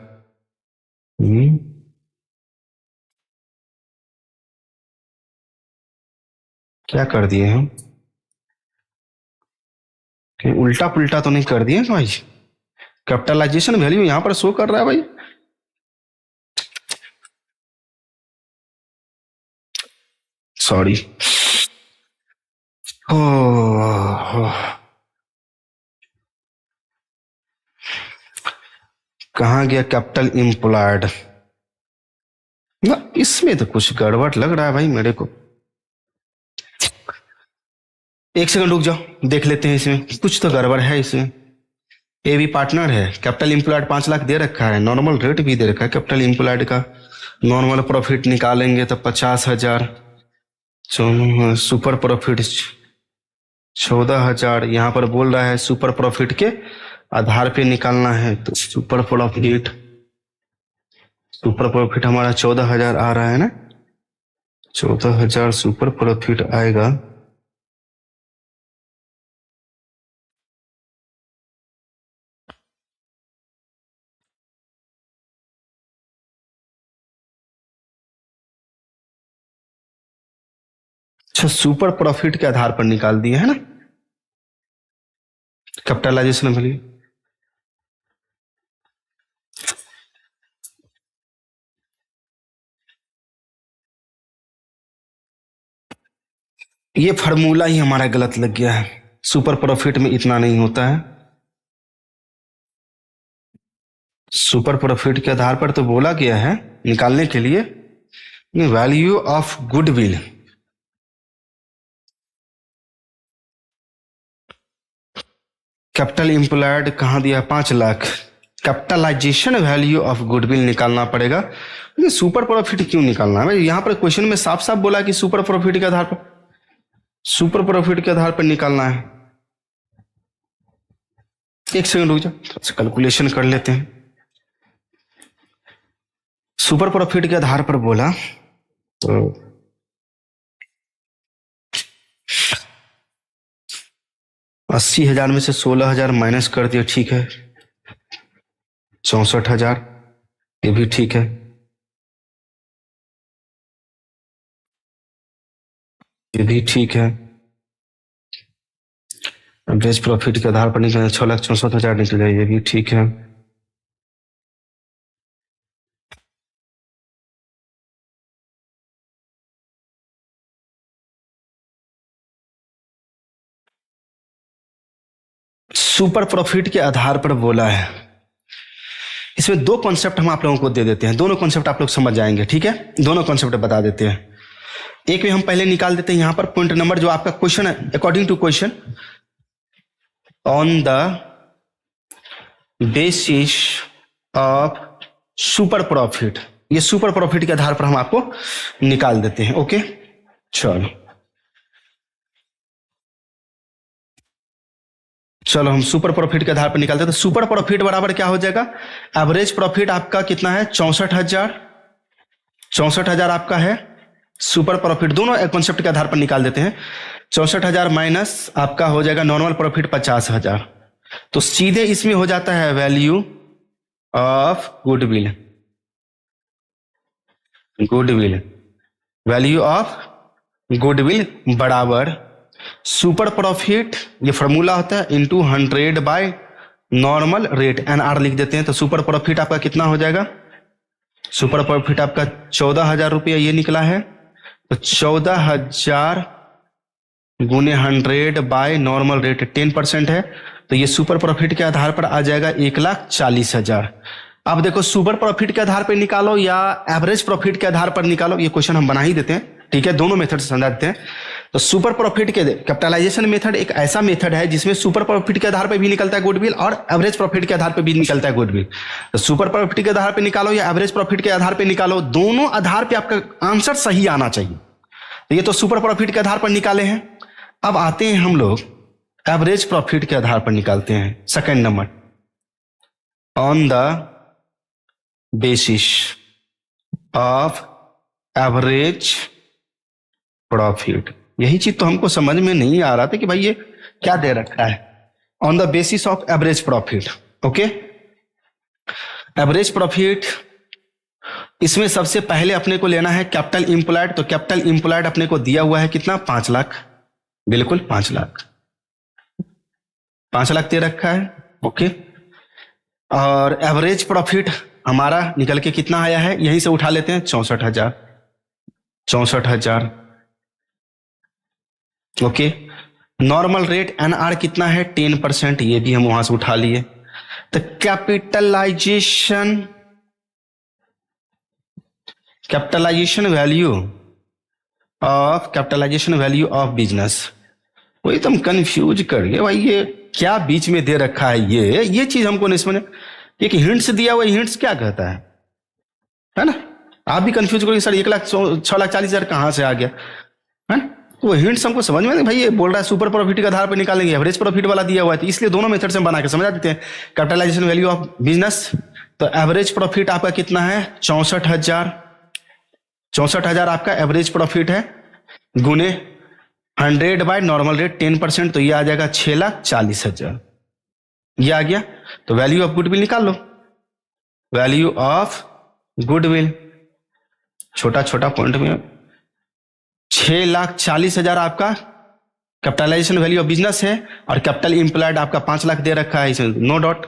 क्या कर दिए हम? कहीं उल्टा पुल्टा तो नहीं कर दिए भाई? कैपिटलाइजेशन वैल्यू यहां पर शो कर रहा है भाई। सॉरी। कहां गया कैपिटल इंप्लॉयड? ना इसमें तो कुछ गड़बड़ लग रहा है भाई मेरे को। एक सेकंड रुक जाओ, देख लेते हैं, इसमें कुछ तो गड़बड़ है। इसमें ए भी पार्टनर है, कैपिटल इंप्लॉयड 5 लाख दे रखा है, नॉर्मल रेट भी दे रखा है कैपिटल इंप्लॉयड का। नॉर्मल प्रॉफिट निकालेंगे तो 50,000, सुपर प्रॉफिट 14,000। यहां पर बोल रहा है सुपर प्रॉफिट के आधार पे निकालना है, तो सुपर प्रॉफिट हमारा 14,000 आ रहा है ना। 14,000 सुपर प्रॉफिट आएगा। अच्छा, सुपर प्रॉफिट के आधार पर निकाल दिए है ना कैपिटलाइजेशन वैल्यू। ये फार्मूला ही हमारा गलत लग गया है, सुपर प्रॉफिट में इतना नहीं होता है। सुपर प्रॉफिट के आधार पर तो बोला गया है निकालने के लिए value of goodwill. Capital employed कहाँ दिया, 5 lakh. Capitalisation value of goodwill निकालना पड़ेगा। ये सुपर प्रॉफिट क्यों निकालना है भाई? यहाँ पर क्वेश्चन में साफ साफ बोला कि सुपर प्रॉफिट के आधार पर, सुपर प्रॉफिट के आधार पर निकालना है। एक सेकंड रुक जाओ, कैलकुलेशन कर लेते हैं। सुपर प्रॉफिट के आधार पर बोला तो 80,000 में से 16,000 माइनस कर दिया, ठीक है। 64,000 ये भी ठीक है, ये भी ठीक है। एवरेज प्रॉफिट के आधार पर निकले 6,64,000 निकले, ये भी ठीक है। सुपर प्रॉफिट के आधार पर बोला है। इसमें 2 कॉन्सेप्ट हम आप लोगों को दे देते हैं, दोनों कॉन्सेप्ट आप लोग समझ जाएंगे, ठीक है। दोनों कॉन्सेप्ट बता देते हैं। एक में हम पहले निकाल देते हैं यहां पर पॉइंट नंबर जो आपका क्वेश्चन है, according to question, on the basis of super profit. ये सुपर प्रॉफिट के आधार पर हम आपको निकाल देते हैं। ओके चलो हम सुपर प्रॉफिट के आधार पर निकालते हैं। तो सुपर प्रॉफिट बराबर क्या हो जाएगा, एवरेज प्रॉफिट आपका कितना है 64,000, 64,000 आपका है सुपर प्रॉफिट। दोनों कॉन्सेप्ट के आधार पर निकाल देते हैं। 64,000 माइनस आपका हो जाएगा नॉर्मल प्रॉफिट 50,000। तो सीधे इसमें हो जाता है value of goodwill, goodwill value of goodwill बराबर सुपर प्रॉफिट, ये फॉर्मूला होता है, into 100 by normal rate, NR लिख देते हैं। तो सुपर प्रॉफिट आपका कितना हो जाएगा, सुपर प्रॉफिट आपका 14,000 रुपया ये निकला है। तो 14,000 गुने 100 बाय नॉर्मल रेट 10% है। तो ये सुपर प्रॉफिट के आधार पर आ जाएगा 1,40,000। अब देखो सुपर प्रॉफिट के आधार पर निकालो या एवरेज प्रॉफिट के आधार पर निकालो, ये क्वेश्चन हम बना ही देते हैं, ठीक है। दोनों मेथड से समझा देते हैं। तो सुपर प्रॉफिट के कैपिटलाइजेशन मेथड एक ऐसा मेथड है जिसमें सुपर प्रॉफिट के आधार पर भी निकलता है गुडविल और एवरेज प्रॉफिट के आधार पर भी निकलता है गुडविल। तो सुपर प्रॉफिट के आधार पर निकालो या एवरेज प्रॉफिट के आधार पर निकालो, दोनों आधार पर आपका आंसर सही आना चाहिए। तो ये तो सुपर प्रॉफिट के आधार पर निकाले हैं। अब आते हैं हम लोग एवरेज प्रॉफिट के आधार पर निकालते हैं। Second number, on the basis of average profit. यही चीज तो हमको समझ में नहीं आ रहा था कि भाई ये क्या दे रखा है, on the basis of average profit. Okay, average profit, इसमें सबसे पहले अपने को लेना है कैपिटल एम्प्लॉयड। तो कैपिटल एम्प्लॉयड अपने को दिया हुआ है कितना, 5 लाख, बिल्कुल 5 लाख, 5 लाख दे रखा है। ओके, और एवरेज प्रॉफिट हमारा निकल के कितना आया है, यहीं से उठा लेते हैं 64,000, 64,000। ओके, नॉर्मल रेट NR कितना है 10%, ये भी हम वहां से उठा लिए। तो capitalisation, capitalisation value of, capitalisation value of business, वही तो हम कंफ्यूज कर गए भाई, ये क्या बीच में दे रखा है, ये चीज हमको नहीं समझ। एक हिंट्स दिया हुआ, हिंट्स क्या कहता है ना। आप भी कंफ्यूज करोगे सर 1,06,40,000 कहां से आ गया, है ना। वो हिंट्स हमको समझ में नहीं भाई, ये बोल रहा है सुपर प्रॉफिट के आधार पर निकालेंगे, एवरेज प्रॉफिट वाला दिया हुआ है, तो इसलिए दोनों मेथड से हम बना के समझा देते हैं। कैपिटलाइजेशन वैल्यू ऑफ बिजनेस, तो एवरेज प्रॉफिट आपका कितना है 64,000, 64,000 आपका एवरेज प्रॉफिट है, गुने 100 बाय नॉर्मल रेट 10%, तो ये आ जाएगा 6,40,000, ये आ गया। तो वैल्यू ऑफ गुडविल निकाल लो, वैल्यू ऑफ गुडविल, छोटा छोटा पॉइंट में, 6,40,000 आपका कैपिटलाइजेशन वैल्यू ऑफ बिजनेस है, और कैपिटल एम्प्लॉयड आपका 5 लाख दे रखा है, इसमें नो डॉट।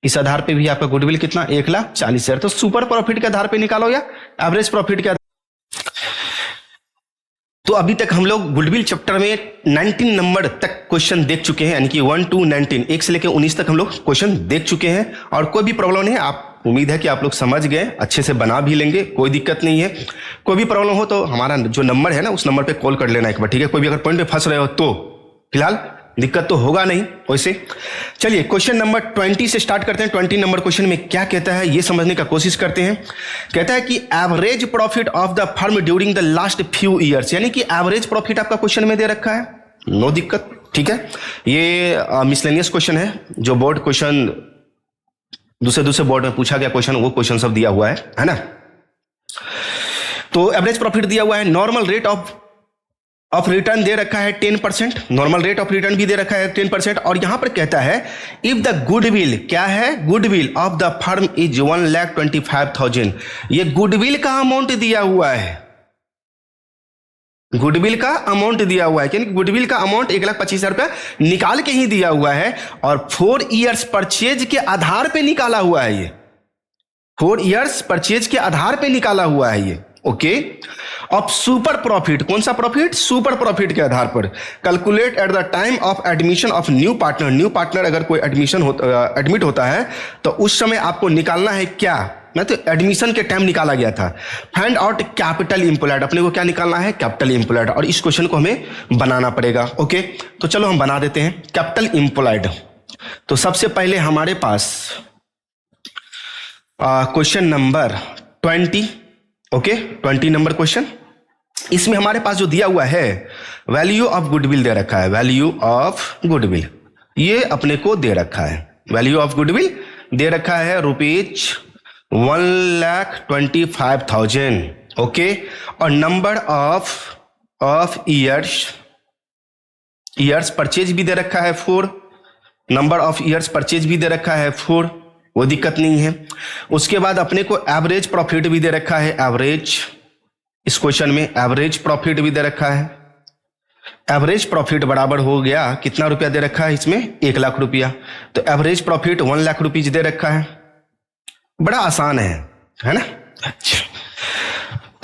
इस आधार पे भी आपका गुडविल कितना 1,40,000। तो सुपर प्रॉफिट के आधार पे निकालो या एवरेज प्रॉफिट के आधार, तो अभी तक हम लोग गुडविल चैप्टर में 19 नंबर तक क्वेश्चन देख चुके हैं, यानी कि 1 to 19, 1 से लेकर 19 तक हम लोग क्वेश्चन देख चुके हैं और कोई भी प्रॉब्लम नहीं है। आप उम्मीद है कि आप लोग समझ गए, अच्छे से बना भी लेंगे, कोई दिक्कत नहीं है। कोई भी प्रॉब्लम हो तो हमारा जो नंबर है ना, उस नंबर पे कॉल कर लेना एक बार, ठीक है। कोई भी अगर पॉइंट पे फंस रहे हो तो फिलहाल दिक्कत तो होगा नहीं वैसे। चलिए क्वेश्चन नंबर 20 से स्टार्ट करते हैं। 20 नंबर क्वेश्चन में क्या कहता है ये समझने का कोशिश करते हैं। कहता है कि average profit of the firm during the last few years, यानी कि एवरेज प्रॉफिट आपका क्वेश्चन में दे रखा है, नो दिक्कत, ठीक है। ये मिसलेनियस क्वेश्चन है, जो बोर्ड क्वेश्चन दूसरे बोर्ड में पूछा गया क्वेश्चन, वो क्वेश्चन सब दिया हुआ है ना। तो एवरेज प्रॉफिट दिया हुआ है, नॉर्मल रेट ऑफ रिटर्न दे रखा है 10%, नॉर्मल रेट ऑफ रिटर्न भी दे रखा है 10%। और यहां पर कहता है इफ द गुडविल, क्या है, goodwill of the firm is 1,25,000, ये गुडविल का अमाउंट दिया हुआ है, गुडविल का अमाउंट दिया हुआ है, यानी गुडविल का अमाउंट 1,25,000 रुपया निकाल के ही दिया हुआ है और 4 ईयर्स परचेज के आधार पे निकाला हुआ है ये, 4 ईयर्स परचेज के आधार पे निकाला हुआ है ये, ओके। अब सुपर प्रॉफिट, कौन सा प्रॉफिट, सुपर प्रॉफिट के आधार पर calculate at the time of admission of new partner, new partner अगर कोई एडमिट होता है तो उस समय आपको निकालना है क्या, ना तो एडमिशन के टाइम निकाला गया था। फाइंड आउट कैपिटल एम्प्लॉयड, अपने को क्या निकालना है, कैपिटल एम्प्लॉयड, और इस क्वेश्चन को हमें बनाना पड़ेगा, ओके। तो चलो हम बना देते हैं कैपिटल एम्प्लॉयड। तो सबसे पहले हमारे पास question number 20, okay, 20 number question. इसमें हमारे पास जो दिया हुआ है वैल्यू ऑफ गुडविल दे रखा है, वैल्यू ऑफ गुडविल ये अपने को दे रखा है, वैल्यू ऑफ गुडविल दे रखा है ₹1,25,000, ओके। और नंबर ऑफ ईयर्स परचेज भी दे रखा है 4, नंबर ऑफ ईयर्स परचेज भी दे रखा है 4, वो दिक्कत नहीं है। उसके बाद अपने को एवरेज प्रॉफिट भी दे रखा है, एवरेज, इस क्वेश्चन में एवरेज प्रॉफिट भी दे रखा है। एवरेज प्रॉफिट बराबर हो गया, कितना रुपया दे रखा है इसमें, 1,00,000 रुपया, तो एवरेज प्रॉफिट 1,00,000 रुपीज दे रखा है। बड़ा आसान है ना। अच्छा,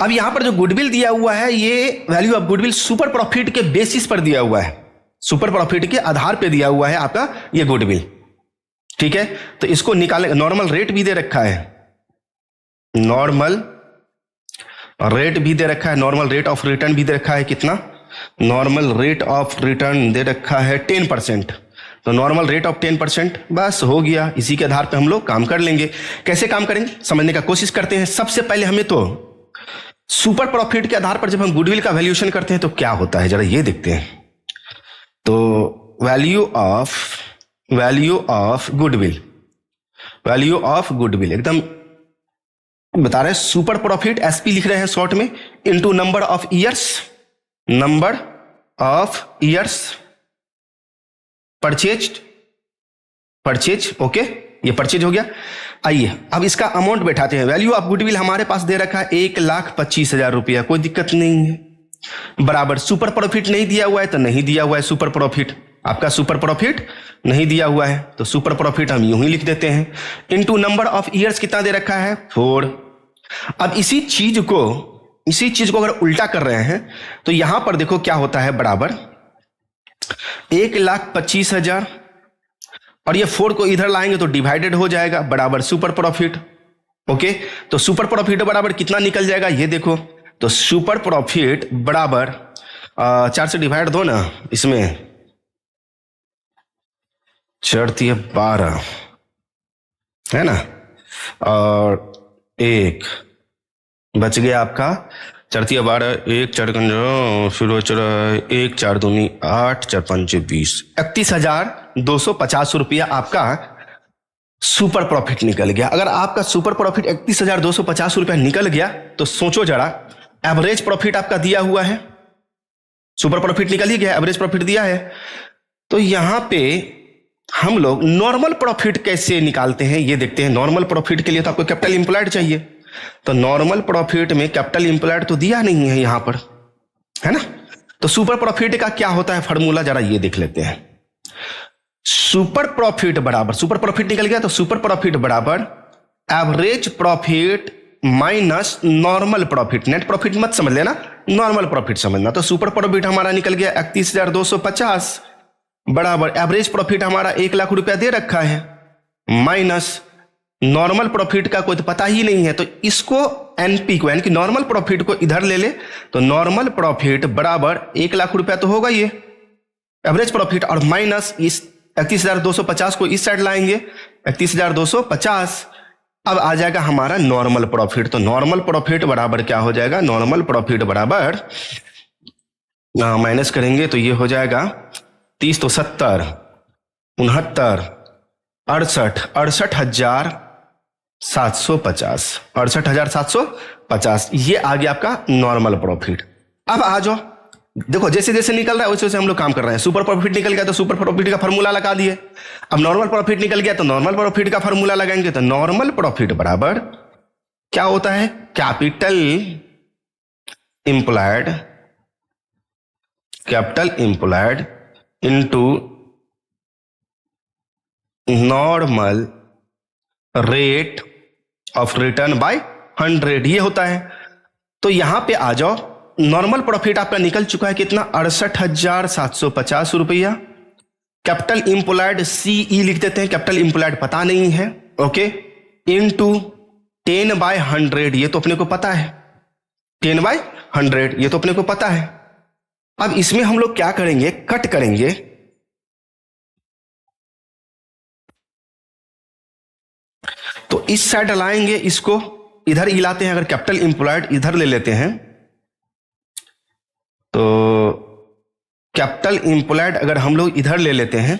अब यहां पर जो गुडविल दिया हुआ है ये value of goodwill super profit के बेसिस पर दिया हुआ है, सुपर प्रॉफिट के आधार पर दिया हुआ है आपका ये गुडविल, ठीक है। तो इसको निकालें, नॉर्मल रेट भी दे रखा है, नॉर्मल रेट भी दे रखा है, नॉर्मल रेट ऑफ रिटर्न भी दे रखा है, कितना, नॉर्मल रेट ऑफ रिटर्न दे रखा है 10%, तो नॉर्मल रेट ऑफ 10%, बस हो गया। इसी के आधार पे हम लोग काम कर लेंगे। कैसे काम करेंगे समझने का कोशिश करते हैं। सबसे पहले हमें तो सुपर प्रॉफिट के आधार पर जब हम गुडविल का वैल्यूएशन करते हैं तो क्या होता है जरा ये देखते हैं। तो value of goodwill, value of goodwill एकदम बता रहे हैं, सुपर प्रॉफिट एसपी लिख रहे हैं शॉर्ट में, into number of years, number of years purchase, okay, ये परचेज हो गया। आइए अब इसका अमाउंट बैठाते हैं। वैल्यू ऑफ गुडविल हमारे पास दे रखा है 1,25,000 रुपया, कोई दिक्कत नहीं है, बराबर सुपर प्रॉफिट नहीं दिया हुआ है तो नहीं दिया हुआ है, सुपर प्रॉफिट आपका सुपर प्रॉफिट नहीं दिया हुआ है तो सुपर प्रॉफिट हम यूं ही लिख देते हैं, इनटू नंबर ऑफ ईयर्स कितना दे रखा है 4। अब इसी चीज को अगर उल्टा कर रहे हैं तो यहां पर देखो क्या होता है, बराबर 1,25,000 और ये 4 को इधर लाएंगे तो डिवाइडेड हो जाएगा, बराबर सुपर प्रॉफिट, ओके। तो सुपर प्रॉफिट बराबर कितना निकल जाएगा ये देखो, तो सुपर प्रॉफिट बराबर 4 से डिवाइड दो ना, इसमें 4×12 है ना, और 1 बच गया आपका 4×12, 1 4 फिर 1 4 दूनी 8 4 5 20, 31,250 रुपया आपका सुपर प्रॉफिट निकल गया। अगर आपका सुपर प्रॉफिट 31,250 रुपया निकल गया तो सोचो जरा, एवरेज प्रॉफिट आपका दिया हुआ है, सुपर प्रॉफिट निकल ही गया, एवरेज प्रॉफिट दिया है, तो यहां पे हम लोग नॉर्मल प्रॉफिट कैसे निकालते हैं ये देखते हैं। नॉर्मल प्रॉफिट के लिए तो आपको कैपिटल एम्प्लॉयड चाहिए, तो नॉर्मल प्रॉफिट में कैपिटल एम्प्लॉयड तो दिया नहीं है यहां पर, है ना। तो सुपर प्रॉफिट का क्या होता है फॉर्मूला जरा ये देख लेते हैं। सुपर प्रॉफिट बराबर, सुपर प्रॉफिट निकल गया तो सुपर प्रॉफिट बराबर average profit minus normal profit, net profit मत समझ लेना, नॉर्मल प्रॉफिट समझना। तो सुपर प्रॉफिट हमारा निकल गया 31,250 बराबर एवरेज प्रॉफिट हमारा 1 लाख रुपया दे रखा है, माइनस नॉर्मल प्रॉफिट का कोई तो पता ही नहीं है, तो इसको एनपी को यानी कि नॉर्मल प्रॉफिट को इधर ले ले, तो नॉर्मल प्रॉफिट बराबर 1 लाख रुपया तो होगा ये एवरेज प्रॉफिट, और माइनस इस 31,250 को इस साइड लाएंगे 31,250। अब आ जाएगा हमारा नॉर्मल प्रॉफिट, तो नॉर्मल प्रॉफिट बराबर क्या हो जाएगा, नॉर्मल प्रॉफिट बराबर माइनस करेंगे तो ये हो जाएगा 30 तो 70 69 68 68,750 68,750 ये आ गया आपका नॉर्मल प्रॉफिट। अब आ जाओ, देखो जैसे जैसे निकल रहा है वैसे वैसे हम लोग काम कर रहे हैं। सुपर प्रॉफिट निकल गया तो सुपर प्रॉफिट का फॉर्मूला लगा दिए। अब नॉर्मल प्रॉफिट निकल गया तो नॉर्मल प्रॉफिट का फॉर्मूला लगाएंगे, तो नॉर्मल प्रॉफिट बराबर क्या होता है, capital employed into normal rate of return by 100 ये होता है। तो यहां पे आ जाओ, नॉर्मल प्रॉफिट आपका निकल चुका है कितना, 68,750 रुपया। कैपिटल इंप्लॉयड सीई लिख देते हैं, कैपिटल इंप्लॉयड पता नहीं है, ओके, इनटू 10/100 ये तो अपने को पता है, 10/100 ये तो अपने को पता है। अब इसमें हम लोग क्या करेंगे, कट करेंगे, तो इस साइड लाएंगे, इसको इधर हिलाते हैं। अगर कैपिटल इंप्लॉयड इधर ले लेते हैं तो कैपिटल इंप्लॉयड अगर हम लोग इधर ले लेते हैं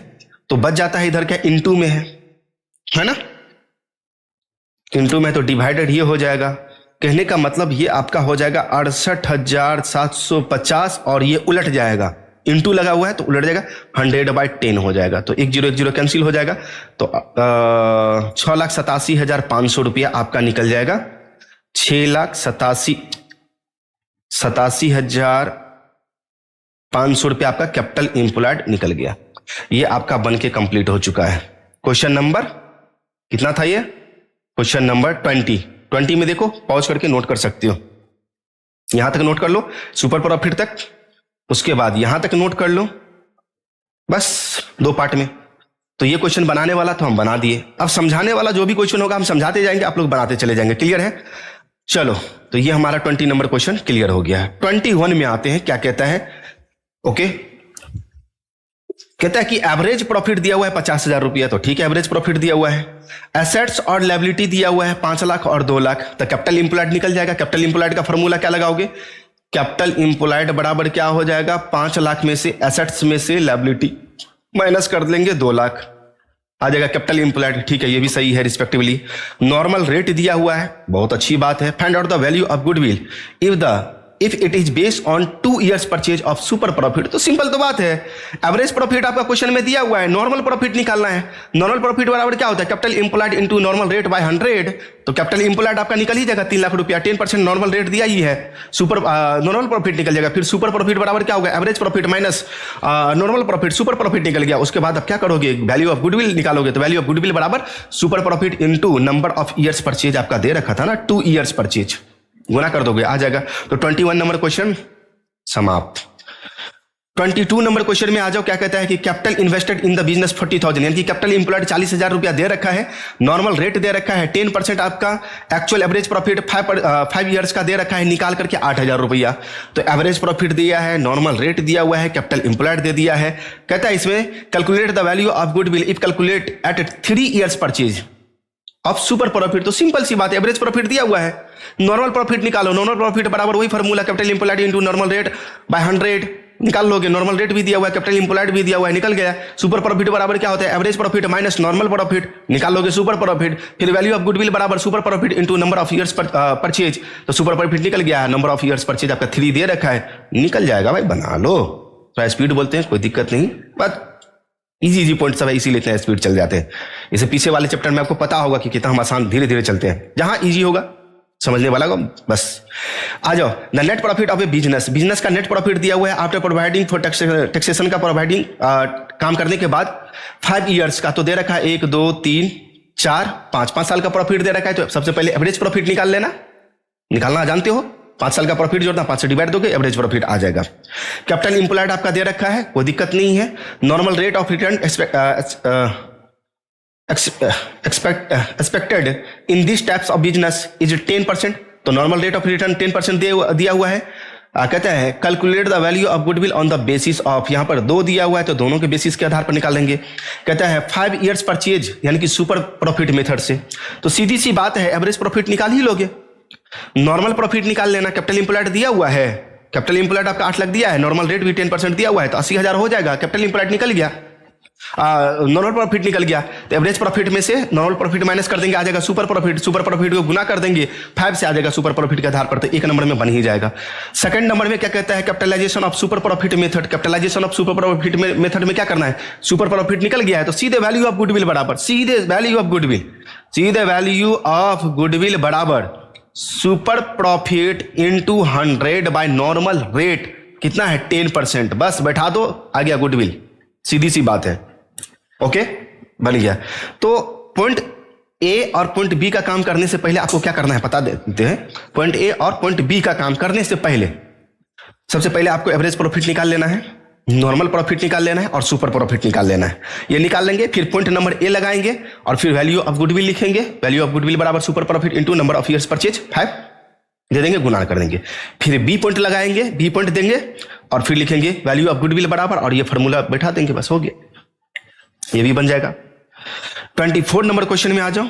तो बच जाता है, इधर क्या इनटू में है ना, इनटू में तो डिवाइडेड ये हो जाएगा। कहने का मतलब ये आपका हो जाएगा 68,750 और ये उलट जाएगा, इनटू लगा हुआ है तो उलट जाएगा, 100/10 हो जाएगा, तो 1 0 कैंसिल हो जाएगा, तो 6,87,500 रुपया आपका निकल जाएगा। 6,87,500 रुपया आपका कैपिटल इंप्लॉयड निकल गया। ये आपका बन के कंप्लीट हो चुका है। क्वेश्चन नंबर कितना था ये, क्वेश्चन नंबर 20 में देखो, पॉज करके नोट कर सकते हो, यहां तक नोट कर लो सुपर प्रॉफिट तक, उसके बाद यहां तक नोट कर लो, बस 2 पार्ट में। तो ये क्वेश्चन बनाने वाला तो हम बना दिए, अब समझाने वाला जो भी क्वेश्चन होगा हम समझाते जाएंगे, आप लोग बनाते चले जाएंगे। क्लियर है, चलो तो ये हमारा 20 नंबर क्वेश्चन क्लियर हो गया है। 21 में आते हैं, क्या कहता है, ओके, कहता है कि एवरेज प्रॉफिट दिया हुआ है 50,000 रुपया, तो ठीक है एवरेज प्रॉफिट दिया हुआ है। एसेट्स और लायबिलिटी दिया हुआ है 5 लाख और 2 लाख, तो कैपिटल इंप्लॉयड निकल जाएगा। कैपिटल इंप्लॉयड का फॉर्मूला क्या लगाओगे, कैपिटल इंप्लॉयड बराबर क्या हो जाएगा, 5 लाख में से एसेट्स में से लायबिलिटी माइनस कर देंगे 2 लाख, आ जाएगा कैपिटल इंप्लॉयड। ठीक है, ये भी सही है रिस्पेक्टिवली। नॉर्मल रेट दिया हुआ है, बहुत अच्छी बात है। Find out the value of goodwill if it is based on 2 years purchase of super profit, तो सिंपल तो बात है, एवरेज प्रॉफिट आपका क्वेश्चन में दिया हुआ है, नॉर्मल प्रॉफिट निकालना है। नॉर्मल प्रॉफिट बराबर क्या होता है, capital employed into normal rate by 100, तो कैपिटल इंप्लॉयड आपका निकल ही जाएगा 3 लाख रुपया, 10% नॉर्मल रेट दिया ही है, सुपर नॉर्मल प्रॉफिट निकल जाएगा। फिर सुपर प्रॉफिट बराबर क्या होगा, average profit minus normal profit, super profit निकल गया। उसके बाद आप क्या करोगे, वैल्यू ऑफ गुडविल निकालोगे, तो वैल्यू ऑफ गुडविल बराबर super profit into number of years purchase आपका दे रखा था ना, 2 years परचेज, गुना कर दोगे, आ जाएगा। तो 21 नंबर क्वेश्चन समाप्त। 22 नंबर क्वेश्चन में आ जाओ, क्या कहता है कि capital invested in the business 40,000, यानी कि कैपिटल इंप्लॉयड 40,000 रुपया दे रखा है, नॉर्मल रेट दे रखा है 10% आपका, एक्चुअल एवरेज प्रॉफिट 5 years का दे रखा है, निकाल करके 8,000 रुपया। तो एवरेज प्रॉफिट दिया है, नॉर्मल रेट दिया हुआ है, कैपिटल इंप्लॉयड दे दिया है। कहता है इसमें calculate the value of goodwill if calculate at 3 years purchase of super profit, तो सिंपल सी बात है, एवरेज प्रॉफिट दिया हुआ है, नॉर्मल प्रॉफिट निकालो, नॉर्मल प्रॉफिट बराबर वही formula, capital employed into normal rate by 100 निकाल लोगे, नॉर्मल रेट भी दिया हुआ है, कैपिटल इंप्लॉयड भी दिया हुआ है, निकल गया। सुपर प्रॉफिट बराबर क्या होता है, average profit minus normal profit, निकाल लोगे सुपर प्रॉफिट। फिर वैल्यू ऑफ गुडविल बराबर super profit into number of years purchase, तो सुपर प्रॉफिट निकल गया है, नंबर ऑफ ईयर्स परचेज आपका 3 दे रखा है, निकल जाएगा भाई, बना लो। तो स्पीड बोलते हैं, कोई दिक्कत नहीं, बस इजी पॉइंट सब इसी लेते हैं, स्पीड चल जाते हैं। इसे पीछे वाले चैप्टर में आपको पता होगा कि कितना हम आसान धीरे धीरे चलते हैं, जहां इजी होगा समझने वाला को बस। आ जाओ, the net profit of a business का नेट प्रॉफिट दिया हुआ है आफ्टर प्रोवाइडिंग फॉर टैक्सेशन का प्रोवाइडिंग काम करने के बाद 5 years का, तो दे रखा है 1 2 3 4 5 साल का प्रॉफिट दे रखा है। तो सबसे पहले एवरेज प्रॉफिट निकाल लेना, निकालना जानते हो, 5 साल का प्रॉफिट जोड़ना, 5 से डिवाइड दोगे, एवरेज प्रॉफिट आ जाएगा। कैपिटल इंप्लॉयड आपका दे रखा है, कोई दिक्कत नहीं है। Normal rate of return expected in this types of business is 10%। तो नॉर्मल रेट ऑफ रिटर्न 10% दिया हुआ है। कहता है calculate the value of goodwill on the basis of, यहां पर 2 दिया हुआ है तो दोनों के बेसिस के आधार पर निकालेंगे। कहता है 5 ईयर्स परचेज यानी कि सुपर प्रॉफिट मेथड से। तो सीधी सी बात है, एवरेज प्रॉफिट निकाल ही लोगे, नॉर्मल प्रॉफिट निकाल लेना। कैपिटल इंप्लॉयड दिया हुआ है, कैपिटल इंप्लॉयड आपका 8 लाख दिया है, नॉर्मल रेट भी 10% दिया हुआ है तो 80,000 हो जाएगा। कैपिटल इंप्लॉयड निकल गया, नॉर्मल प्रॉफिट निकल गया, तो एवरेज प्रॉफिट में से नॉर्मल प्रॉफिट माइनस कर देंगे, आ जाएगा सुपर प्रॉफिट। सुपर प्रॉफिट को गुना कर देंगे 5 से, आ जाएगा सुपर प्रॉफिट के आधार पर, तो 1 नंबर में बन ही जाएगा। सेकंड नंबर में क्या कहता है, capitalisation of super profit method. Capitalisation of super profit method में क्या करना है, सुपर प्रॉफिट निकल गया है तो सीधे वैल्यू ऑफ गुडविल बराबर, सीधे वैल्यू ऑफ गुडविल, सीधे वैल्यू ऑफ गुडविल बराबर super profit into 100 by normal rate, कितना है 10%, बस बैठा दो, आ गया गुडविल। सीधी सी बात है, ओके बन गया। तो पॉइंट ए और पॉइंट बी का काम करने से पहले आपको क्या करना है बता देते हैं। पॉइंट ए और पॉइंट बी का काम करने से पहले सबसे पहले आपको एवरेज प्रॉफिट निकाल लेना है, नॉर्मल प्रॉफिट निकाल लेना है और सुपर प्रॉफिट निकाल लेना है। ये निकाल लेंगे, फिर पॉइंट नंबर ए लगाएंगे और फिर वैल्यू ऑफ गुडविल लिखेंगे। वैल्यू ऑफ गुडविल बराबर super profit into number of years purchase 5 दे देंगे, गुणा कर देंगे। फिर बी पॉइंट लगाएंगे, बी पॉइंट देंगे और फिर लिखेंगे वैल्यू ऑफ गुडविल बराबर, और ये फॉर्मूला बैठा देंगे, बस हो गया, ये भी बन जाएगा। 24 नंबर क्वेश्चन में आ जाओ।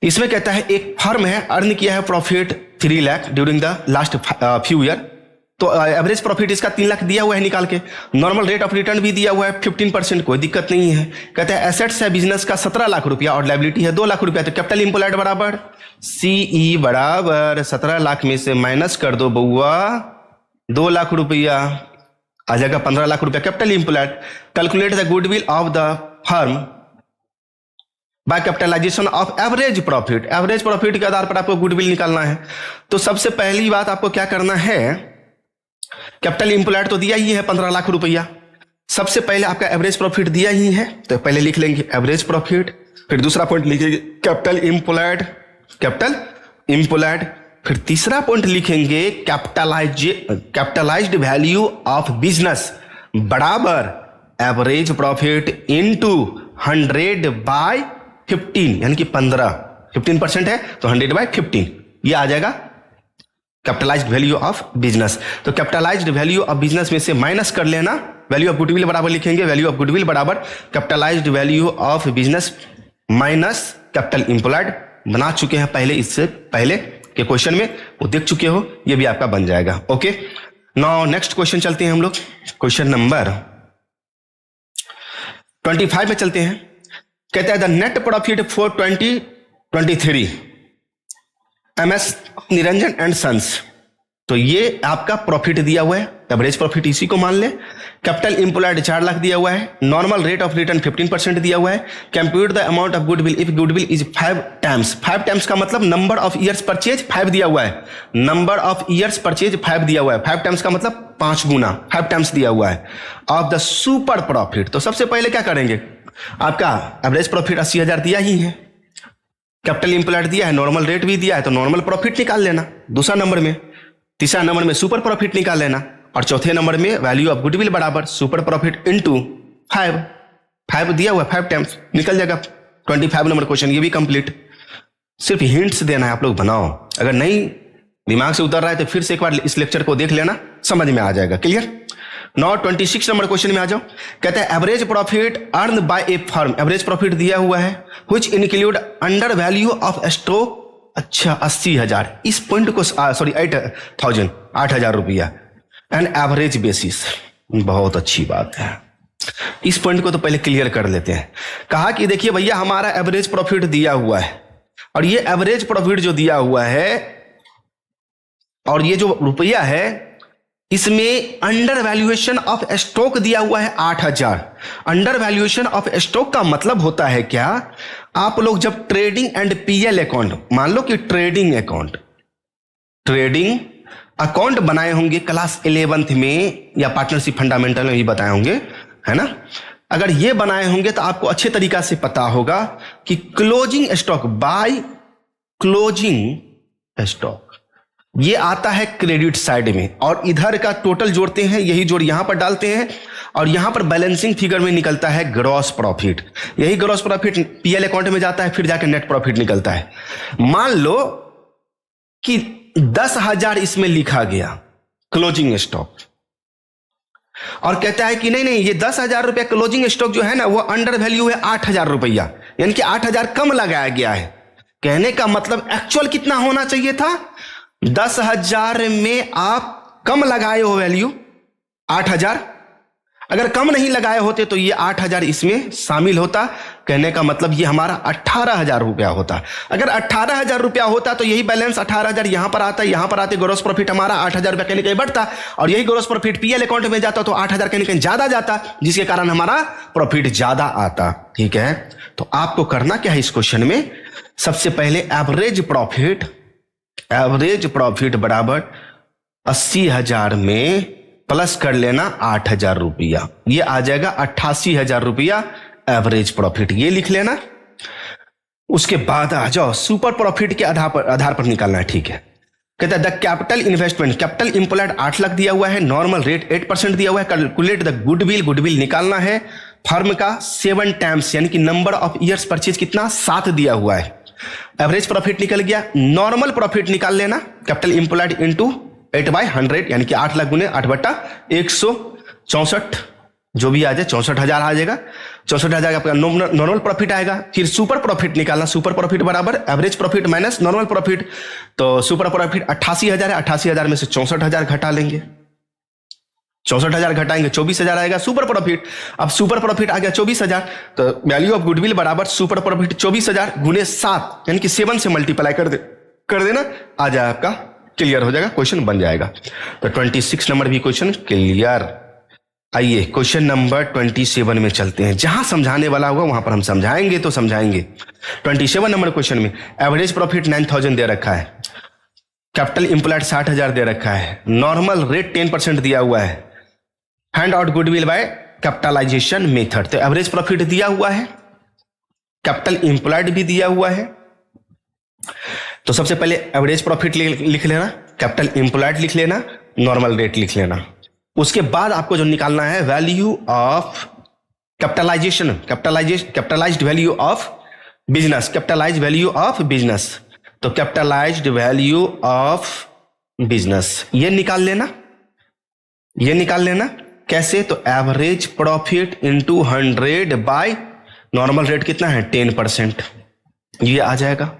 इसमें कहता है एक फर्म है, अर्न किया है profit 3 lakh during the last few year. तो एवरेज प्रॉफिट इसका 3 लाख दिया हुआ है निकाल के, नॉर्मल रेट ऑफ रिटर्न भी दिया हुआ है 15%, कोई दिक्कत नहीं है। कहते हैं एसेट्स है बिजनेस का 17 लाख रुपया और लायबिलिटी है 2 लाख रुपया। तो कैपिटल इंप्लॉयड बराबर सीई बराबर 17 लाख में से माइनस कर दो बउआ 2 लाख रुपया, आ जाएगा 15 लाख रुपया capital employed. Calculate the goodwill of the firm by capitalisation of average profit. Average profit के आधार पर आपको गुडविल निकालना है। तो सबसे पहली बात आपको क्या करना है, कैपिटल इंप्लॉयड तो दिया ही है 15 लाख रुपया, सबसे पहले आपका एवरेज प्रॉफिट दिया ही है तो पहले लिख लेंगे एवरेज प्रॉफिट। फिर दूसरा पॉइंट लिखेंगे कैपिटल इंप्लॉयड, कैपिटल इंप्लॉयड। फिर तीसरा पॉइंट लिखेंगे कैपिटलाइज्ड वैल्यू ऑफ बिजनेस बराबर एवरेज प्रॉफिट इनटू 100 बाय 15, यानी कि 15% है तो 100 बाय 15, ये आ जाएगा कैपिटलाइज्ड वैल्यू ऑफ बिजनेस। तो कैपिटलाइज्ड वैल्यू ऑफ बिजनेस में से माइनस कर लेना, वैल्यू ऑफ गुडविल बराबर लिखेंगे वैल्यू ऑफ गुडविल बराबर capitalised value of business minus capital employed. बना चुके हैं पहले, इससे पहले के क्वेश्चन में वो देख चुके हो, ये भी आपका बन जाएगा। ओके, नाउ नेक्स्ट क्वेश्चन चलते हैं हम लोग, क्वेश्चन नंबर 25 में चलते हैं। कहता है the net profit for 2023 MS Niranjan and sons. तो ये आपका प्रॉफिट दिया हुआ है, एवरेज प्रॉफिट इसी को मान ले। कैपिटल इंप्लॉयड 4 लाख दिया हुआ है, नॉर्मल रेट ऑफ रिटर्न 15% दिया हुआ है। Compute the amount of goodwill if goodwill is 5 times. 5 times का मतलब नंबर ऑफ ईयर्स परचेज 5 दिया हुआ है, नंबर ऑफ ईयर्स परचेज 5 दिया हुआ है। 5 टाइम्स का मतलब 5 गुना, 5 टाइम्स दिया हुआ है ऑफ द सुपर प्रॉफिट। तो सबसे पहले क्या करेंगे, आपका एवरेज प्रॉफिट 80,000 दिया ही है, कैपिटल इंप्लॉयड दिया है, नॉर्मल रेट भी दिया है, तो नॉर्मल प्रॉफिट निकाल लेना दूसरा नंबर में। तीसरा नंबर में सुपर प्रॉफिट निकाल लेना और चौथे नंबर में वैल्यू ऑफ गुडविल बराबर सुपर प्रॉफिट इनटू 5 दिया हुआ है, 5 टाइम्स निकल जाएगा। 25 नंबर क्वेश्चन ये भी कंप्लीट। सिर्फ हिंट्स देना है, आप लोग बनाओ, अगर नहीं दिमाग से उतर रहा है तो फिर से एक बार इस लेक्चर को देख लेना, समझ में आ जाएगा। क्लियर। नाउ 26 नंबर क्वेश्चन में आ जाओ। कहते हैं average profit earn by A firm. Average profit दिया हुआ है which include under value of stock. अच्छा 80,000, इस पॉइंट को सॉरी 8,000 रुपया एंड एवरेज बेसिस, बहुत अच्छी बात है। इस पॉइंट को तो पहले क्लियर कर लेते हैं। कहा कि देखिए भैया हमारा एवरेज प्रॉफिट दिया हुआ है और ये एवरेज प्रॉफिट जो दिया हुआ है और ये जो रुपया है इसमें अंडर वैल्यूएशन ऑफ स्टॉक दिया हुआ है 8,000। अंडर वैल्यूएशन ऑफ स्टॉक का मतलब होता है क्या, आप लोग जब ट्रेडिंग एंड पीएल अकाउंट, मान लो कि ट्रेडिंग अकाउंट बनाए होंगे क्लास 11th में या पार्टनरशिप फंडामेंटल में भी बताए होंगे, है ना। अगर ये बनाए होंगे तो आपको अच्छे तरीका से पता होगा कि closing stock by closing stock, ये आता है क्रेडिट साइड में, और इधर का टोटल जोड़ते हैं, यही जोड़ यहां पर डालते हैं, और यहां पर बैलेंसिंग फिगर में निकलता है ग्रॉस प्रॉफिट। यही ग्रॉस प्रॉफिट पीएल अकाउंट में जाता है, फिर जाकर नेट प्रॉफिट निकलता है। मान लो कि 10,000 इसमें लिखा गया क्लोजिंग स्टॉक, और कहता है कि नहीं नहीं, ये 10,000 रुपया क्लोजिंग स्टॉक जो है ना वो अंडर वैल्यू है 8,000 रुपया, यानी कि 8,000 कम लगाया गया है। कहने का मतलब एक्चुअल कितना होना चाहिए था, 10,000 में आप कम लगाए हो वैल्यू 8,000, अगर कम नहीं लगाए होते तो ये 8,000 इसमें शामिल होता। कहने का मतलब ये हमारा 18,000 रुपया होता। अगर 18,000 रुपया होता तो यही बैलेंस 18,000 यहां पर आता, यहां पर आते ग्रोस प्रॉफिट हमारा 8,000 रुपया कहीं कहीं बढ़ता, और यही ग्रोस प्रॉफिट पीएल अकाउंट में जाता तो 8,000 कहीं कहीं ज्यादा जाता, जिसके कारण हमारा प्रॉफिट ज्यादा आता। ठीक है, तो आपको करना क्या है इस क्वेश्चन में, सबसे पहले एवरेज प्रॉफिट बराबर 80,000 में प्लस कर लेना 8,000 रुपया, ये आ जाएगा 88,000 रुपया एवरेज प्रॉफिट, ये लिख लेना। उसके बाद आ जाओ सुपर प्रॉफिट के आधार पर निकालना है। ठीक है, कहता है the capital investment, capital employed 8 lakh दिया हुआ है, नॉर्मल रेट 8% दिया हुआ है, कैलकुलेट द गुडविल निकालना है फर्म का 7 टाइम्स, यानी कि नंबर ऑफ ईयर्स परचेज कितना 7 दिया हुआ है। एवरेज प्रॉफिट निकल गया, नॉर्मल प्रॉफिट निकाल लेना, कैपिटल इंप्लॉयड इंटू 8/100, यानी कि 8 लाख गुने 8/164, जो भी आ जाए 64,000 आ जाएगा, 64,000 आपका नॉर्मल प्रॉफिट आएगा। फिर सुपर प्रॉफिट निकालना, सुपर प्रॉफिट बराबर average profit minus normal profit, तो सुपर प्रॉफिट 88,000 है, 88,000 में से 64,000 घटा लेंगे, 64,000 घटाएंगे 24,000 आएगा सुपर प्रॉफिट। अब सुपर प्रॉफिट आ गया 24,000, तो वैल्यू ऑफ गुडविल बराबर सुपर प्रॉफिट 24,000 गुने 7, यानी कि 7 से मल्टीप्लाई कर देना, आ जाए आपका क्लियर हो जाएगा, क्वेश्चन बन जाएगा। तो 26 नंबर भी क्वेश्चन क्लियर। आइए क्वेश्चन नंबर 27 में चलते हैं, जहां समझाने वाला होगा वहां पर हम समझाएंगे तो समझाएंगे। 27 नंबर क्वेश्चन में एवरेज प्रॉफिट 9,000 दे रखा है, कैपिटल इंप्लॉयड 60,000 दे रखा है, नॉर्मल रेट 10% दिया हुआ है, hand out goodwill by capitalisation method. तो एवरेज प्रॉफिट दिया हुआ है, कैपिटल इंप्लॉयड भी दिया हुआ है, तो सबसे पहले एवरेज प्रॉफिट लिख लेना, कैपिटल इंप्लॉयड लिख लेना, नॉर्मल रेट लिख लेना। उसके बाद आपको जो निकालना है value of capitalised value of business, capitalised value of business, तो कैपिटलाइज्ड वैल्यू ऑफ बिजनेस ये निकाल लेना। कैसे, तो average profit into 100 by normal rate कितना है 10%, ये आ जाएगा,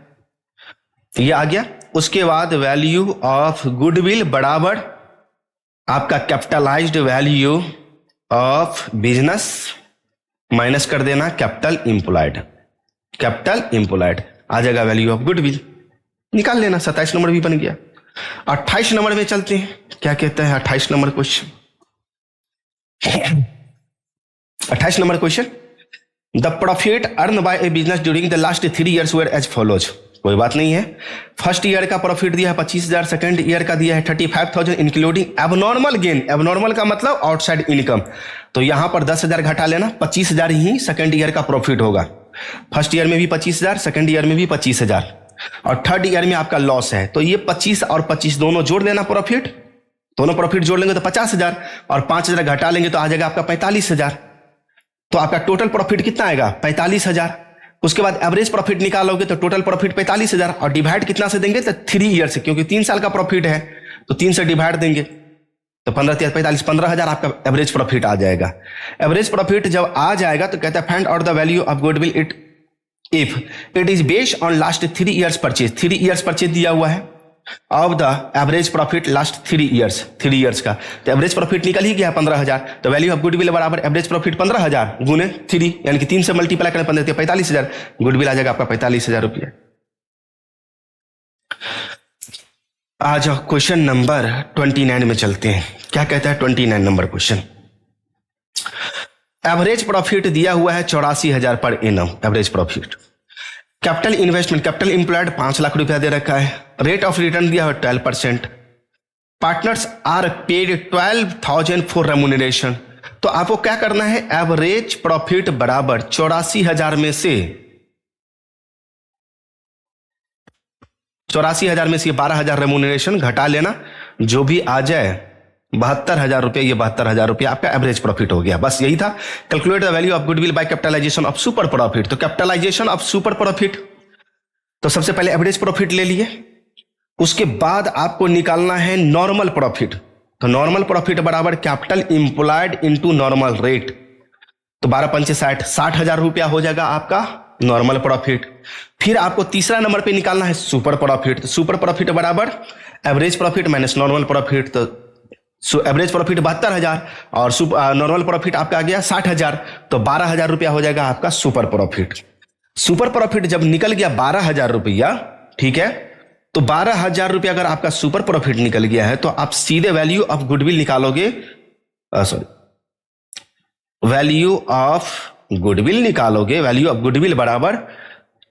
ये आ गया। उसके बाद वैल्यू ऑफ गुडविल बराबर आपका capitalised value of business minus कर देना कैपिटल इंप्लॉयड, आ जाएगा वैल्यू ऑफ गुडविल, निकाल लेना। 27 नंबर भी बन गया। 28 नंबर में चलते हैं, क्या कहता है 28 number question. 28 number question, the profit earn by a business during the last 3 years were as follows. कोई बात नहीं है, फर्स्ट ईयर का प्रॉफिट दिया है 25,000, सेकंड ईयर का दिया है 35,000 इंक्लूडिंग एबनॉर्मल गेन। एबनॉर्मल का मतलब आउटसाइड इनकम, तो यहां पर 10,000 घटा लेना, 25,000 ही सेकंड ईयर का प्रॉफिट होगा। फर्स्ट ईयर में भी 25,000, सेकंड ईयर में भी 25,000, और थर्ड ईयर में आपका लॉस है, तो ये 25 और 25 दोनों जोड़ देना, दोनों प्रॉफिट जोड़ लेंगे तो 50,000, और 5,000 घटा लेंगे तो आ जाएगा आपका 45,000, तो आपका टोटल प्रॉफिट कितना आएगा 45,000। उसके बाद एवरेज प्रॉफिट निकालोगे तो टोटल प्रॉफिट 45,000, और डिवाइड कितना से देंगे तो 3 ईयर से, क्योंकि 3 साल का प्रॉफिट है तो 3 से डिवाइड देंगे, तो 15 3 45 15,000 आपका एवरेज प्रॉफिट आ जाएगा। एवरेज प्रॉफिट जब आ जाएगा तो कहता है find out the value of goodwill if it is based on last 3 years purchase. 3 years purchase दिया हुआ है of the average profit last 3 years का, तो एवरेज प्रॉफिट निकल ही गया 15,000, तो वैल्यू ऑफ गुडविल बराबर एवरेज प्रॉफिट 15,000 गुने 3, यानी कि 3 से मल्टीप्लाई करें 15 45,000, गुडविल आ जाएगा आपका 45,000 रुपया। आ जाओ क्वेश्चन नंबर 29 में चलते हैं, क्या कहता है 29 नंबर क्वेश्चन। एवरेज प्रॉफिट दिया हुआ है 84,000 per annum average profit. Capital investment, capital employed 5 lakh रुपया दे रखा है, रेट ऑफ रिटर्न दिया हुआ 12%, partners are paid 12,000 for remuneration. तो आपको क्या करना है, एवरेज प्रॉफिट बराबर 84,000 में से 84,000 में से ये 12,000 रेमुनरेशन घटा लेना, जो भी आ जाए 72,000 रुपये, ये 72,000 रुपये आपका एवरेज प्रॉफिट हो गया। बस यही था। Calculate the value of goodwill by capitalisation of super profit. तो कैपिटलाइजेशन ऑफ सुपर प्रॉफिट, तो सबसे पहले एवरेज प्रॉफिट ले लिए, उसके बाद आपको निकालना है नॉर्मल प्रॉफिट। तो नॉर्मल प्रॉफिट बराबर capital employed into normal rate. तो 12 पंचे 60, 60,000 रुपया हो जाएगा आपका नॉर्मल प्रॉफिट। फिर आपको तीसरा नंबर पे निकालना है सुपर प्रॉफिट। तो सुपर प्रॉफिट बराबर average profit minus normal profit. तो एवरेज प्रॉफिट 72,000 और नॉर्मल प्रॉफिट आपका आ गया 60,000, तो 12,000 रुपया हो जाएगा आपका सुपर प्रॉफिट। सुपर प्रॉफिट जब निकल गया 12,000 रुपया, ठीक है, तो 12,000 रुपया अगर आपका सुपर प्रॉफिट निकल गया है तो आप सीधे वैल्यू ऑफ गुडविल निकालोगे, वैल्यू ऑफ गुडविल निकालोगे। वैल्यू ऑफ गुडविल बराबर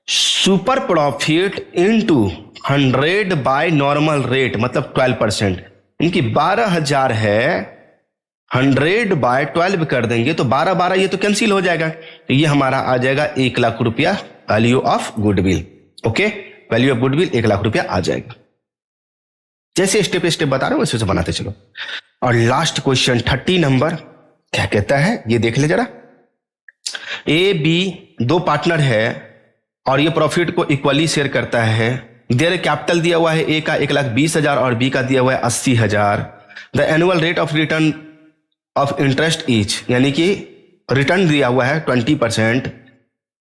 super profit into 100 by normal rate, मतलब 12%। इनकी 12,000 है, 100 बाय 12 कर देंगे तो 12 ये तो कैंसिल हो जाएगा, तो ये हमारा आ जाएगा 1 लाख रुपया value of goodwill. Okay, value of goodwill 1 lakh रुपया आ जाएगा। जैसे स्टेप स्टेप बता रहे हो वैसे बनाते चलो। और लास्ट क्वेश्चन 30 नंबर क्या कहता है, ये देख ले जरा। ए बी दो पार्टनर है और ये प्रॉफिट को इक्वली शेयर करता है। देयर कैपिटल दिया हुआ है, ए का 1,20,000 और बी का दिया हुआ है 80,000। The annual rate of return of interest each, यानी कि रिटर्न दिया हुआ है 20%।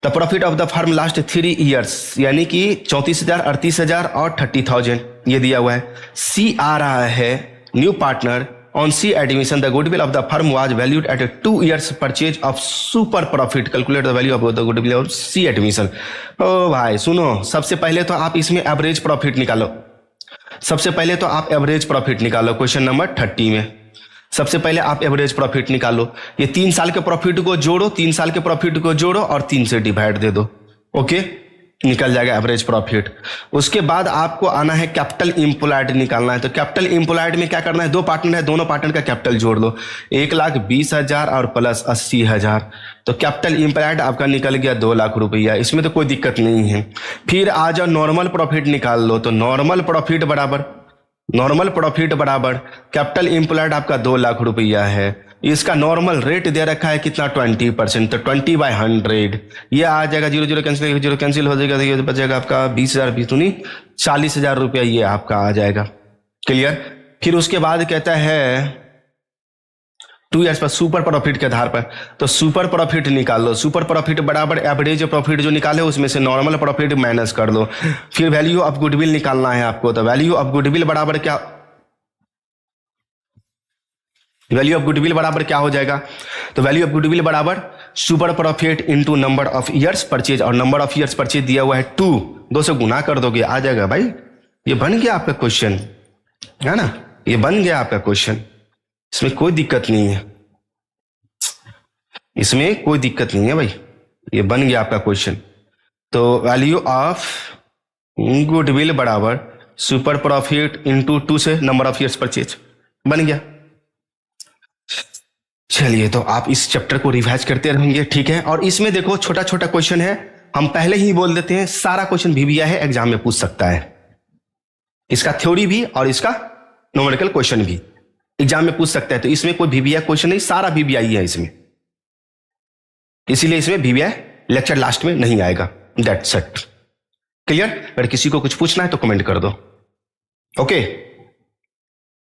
The profit of the firm last 3 years, यानी कि 34,000, 38,000 और 30,000 ये दिया हुआ है। सी आ रहा है new partner. On C admission the goodwill of the firm was valued at 2 years purchase of super profit. Calculate the value of the goodwill of C admission. ओ भाई सुनो, सबसे पहले तो आप इसमें एवरेज प्रॉफिट निकालो। सबसे पहले तो आप एवरेज प्रॉफिट निकालो। क्वेश्चन नंबर 30 में सबसे पहले आप एवरेज प्रॉफिट निकालो। ये 3 साल के प्रॉफिट को जोड़ो, 3 साल के प्रॉफिट को जोड़ो और 3 से डिवाइड दे दो। ओके, निकल जाएगा एवरेज प्रॉफिट। उसके बाद आपको आना है कैपिटल इंप्लॉयड निकालना है। तो कैपिटल इंप्लॉयड में क्या करना है, 2 पार्टनर है, दोनों पार्टनर का कैपिटल जोड़ लो, 1,20,000 और प्लस 80,000। तो कैपिटल इंप्लॉयड आपका निकल गया 2 लाख रुपया। इसमें तो कोई दिक्कत नहीं है। फिर आ जाओ नॉर्मल प्रॉफिट निकाल लो। तो नॉर्मल प्रॉफिट बराबर कैपिटल इंप्लॉयड आपका 2 लाख रुपया है। इसका नॉर्मल रेट दे रखा है कितना, 20%। तो 20/100 ये आ जाएगा, 0 कैंसिल हो जाएगा, तो ये बचेगा आपका 20,000, 20 दूनी 40,000 रुपया ये आपका आ जाएगा। क्लियर। फिर उसके बाद कहता है 2 years पर सुपर प्रॉफिट के आधार पर। तो सुपर प्रॉफिट निकाल लो। सुपर प्रॉफिट बराबर एवरेज प्रॉफिट जो निकाले उसमें से नॉर्मल प्रॉफिट माइनस कर दो। फिर वैल्यू ऑफ गुडविल निकालना है आपको। तो वैल्यू ऑफ गुडविल बराबर क्या, वैल्यू ऑफ गुडविल बराबर क्या हो जाएगा, तो वैल्यू ऑफ गुडविल बराबर super profit into number of years purchase, और नंबर ऑफ ईयर्स परचेज दिया हुआ है 2 से गुना कर दोगे, आ जाएगा भाई। ये बन गया आपका क्वेश्चन, है ना, ये बन गया आपका क्वेश्चन। इसमें कोई दिक्कत नहीं है, इसमें कोई दिक्कत नहीं है भाई, ये बन गया आपका क्वेश्चन। तो वैल्यू ऑफ गुडविल बराबर सुपर प्रॉफिट इनटू 2 से नंबर ऑफ ईयर्स परचेज बन गया। चलिए, तो आप इस चैप्टर को रिवाइज करते रहेंगे, ठीक है। और इसमें देखो छोटा छोटा क्वेश्चन है, हम पहले ही बोल देते हैं, सारा क्वेश्चन VBI है, एग्जाम में पूछ सकता है। इसका थ्योरी भी और इसका न्यूमेरिकल क्वेश्चन भी एग्जाम में पूछ सकता है। तो इसमें कोई VBI क्वेश्चन नहीं, सारा VBI है इसमें, इसीलिए इसमें VBI लेक्चर लास्ट में नहीं आएगा। That's it. क्लियर। अगर किसी को कुछ पूछना है तो कमेंट कर दो। ओके।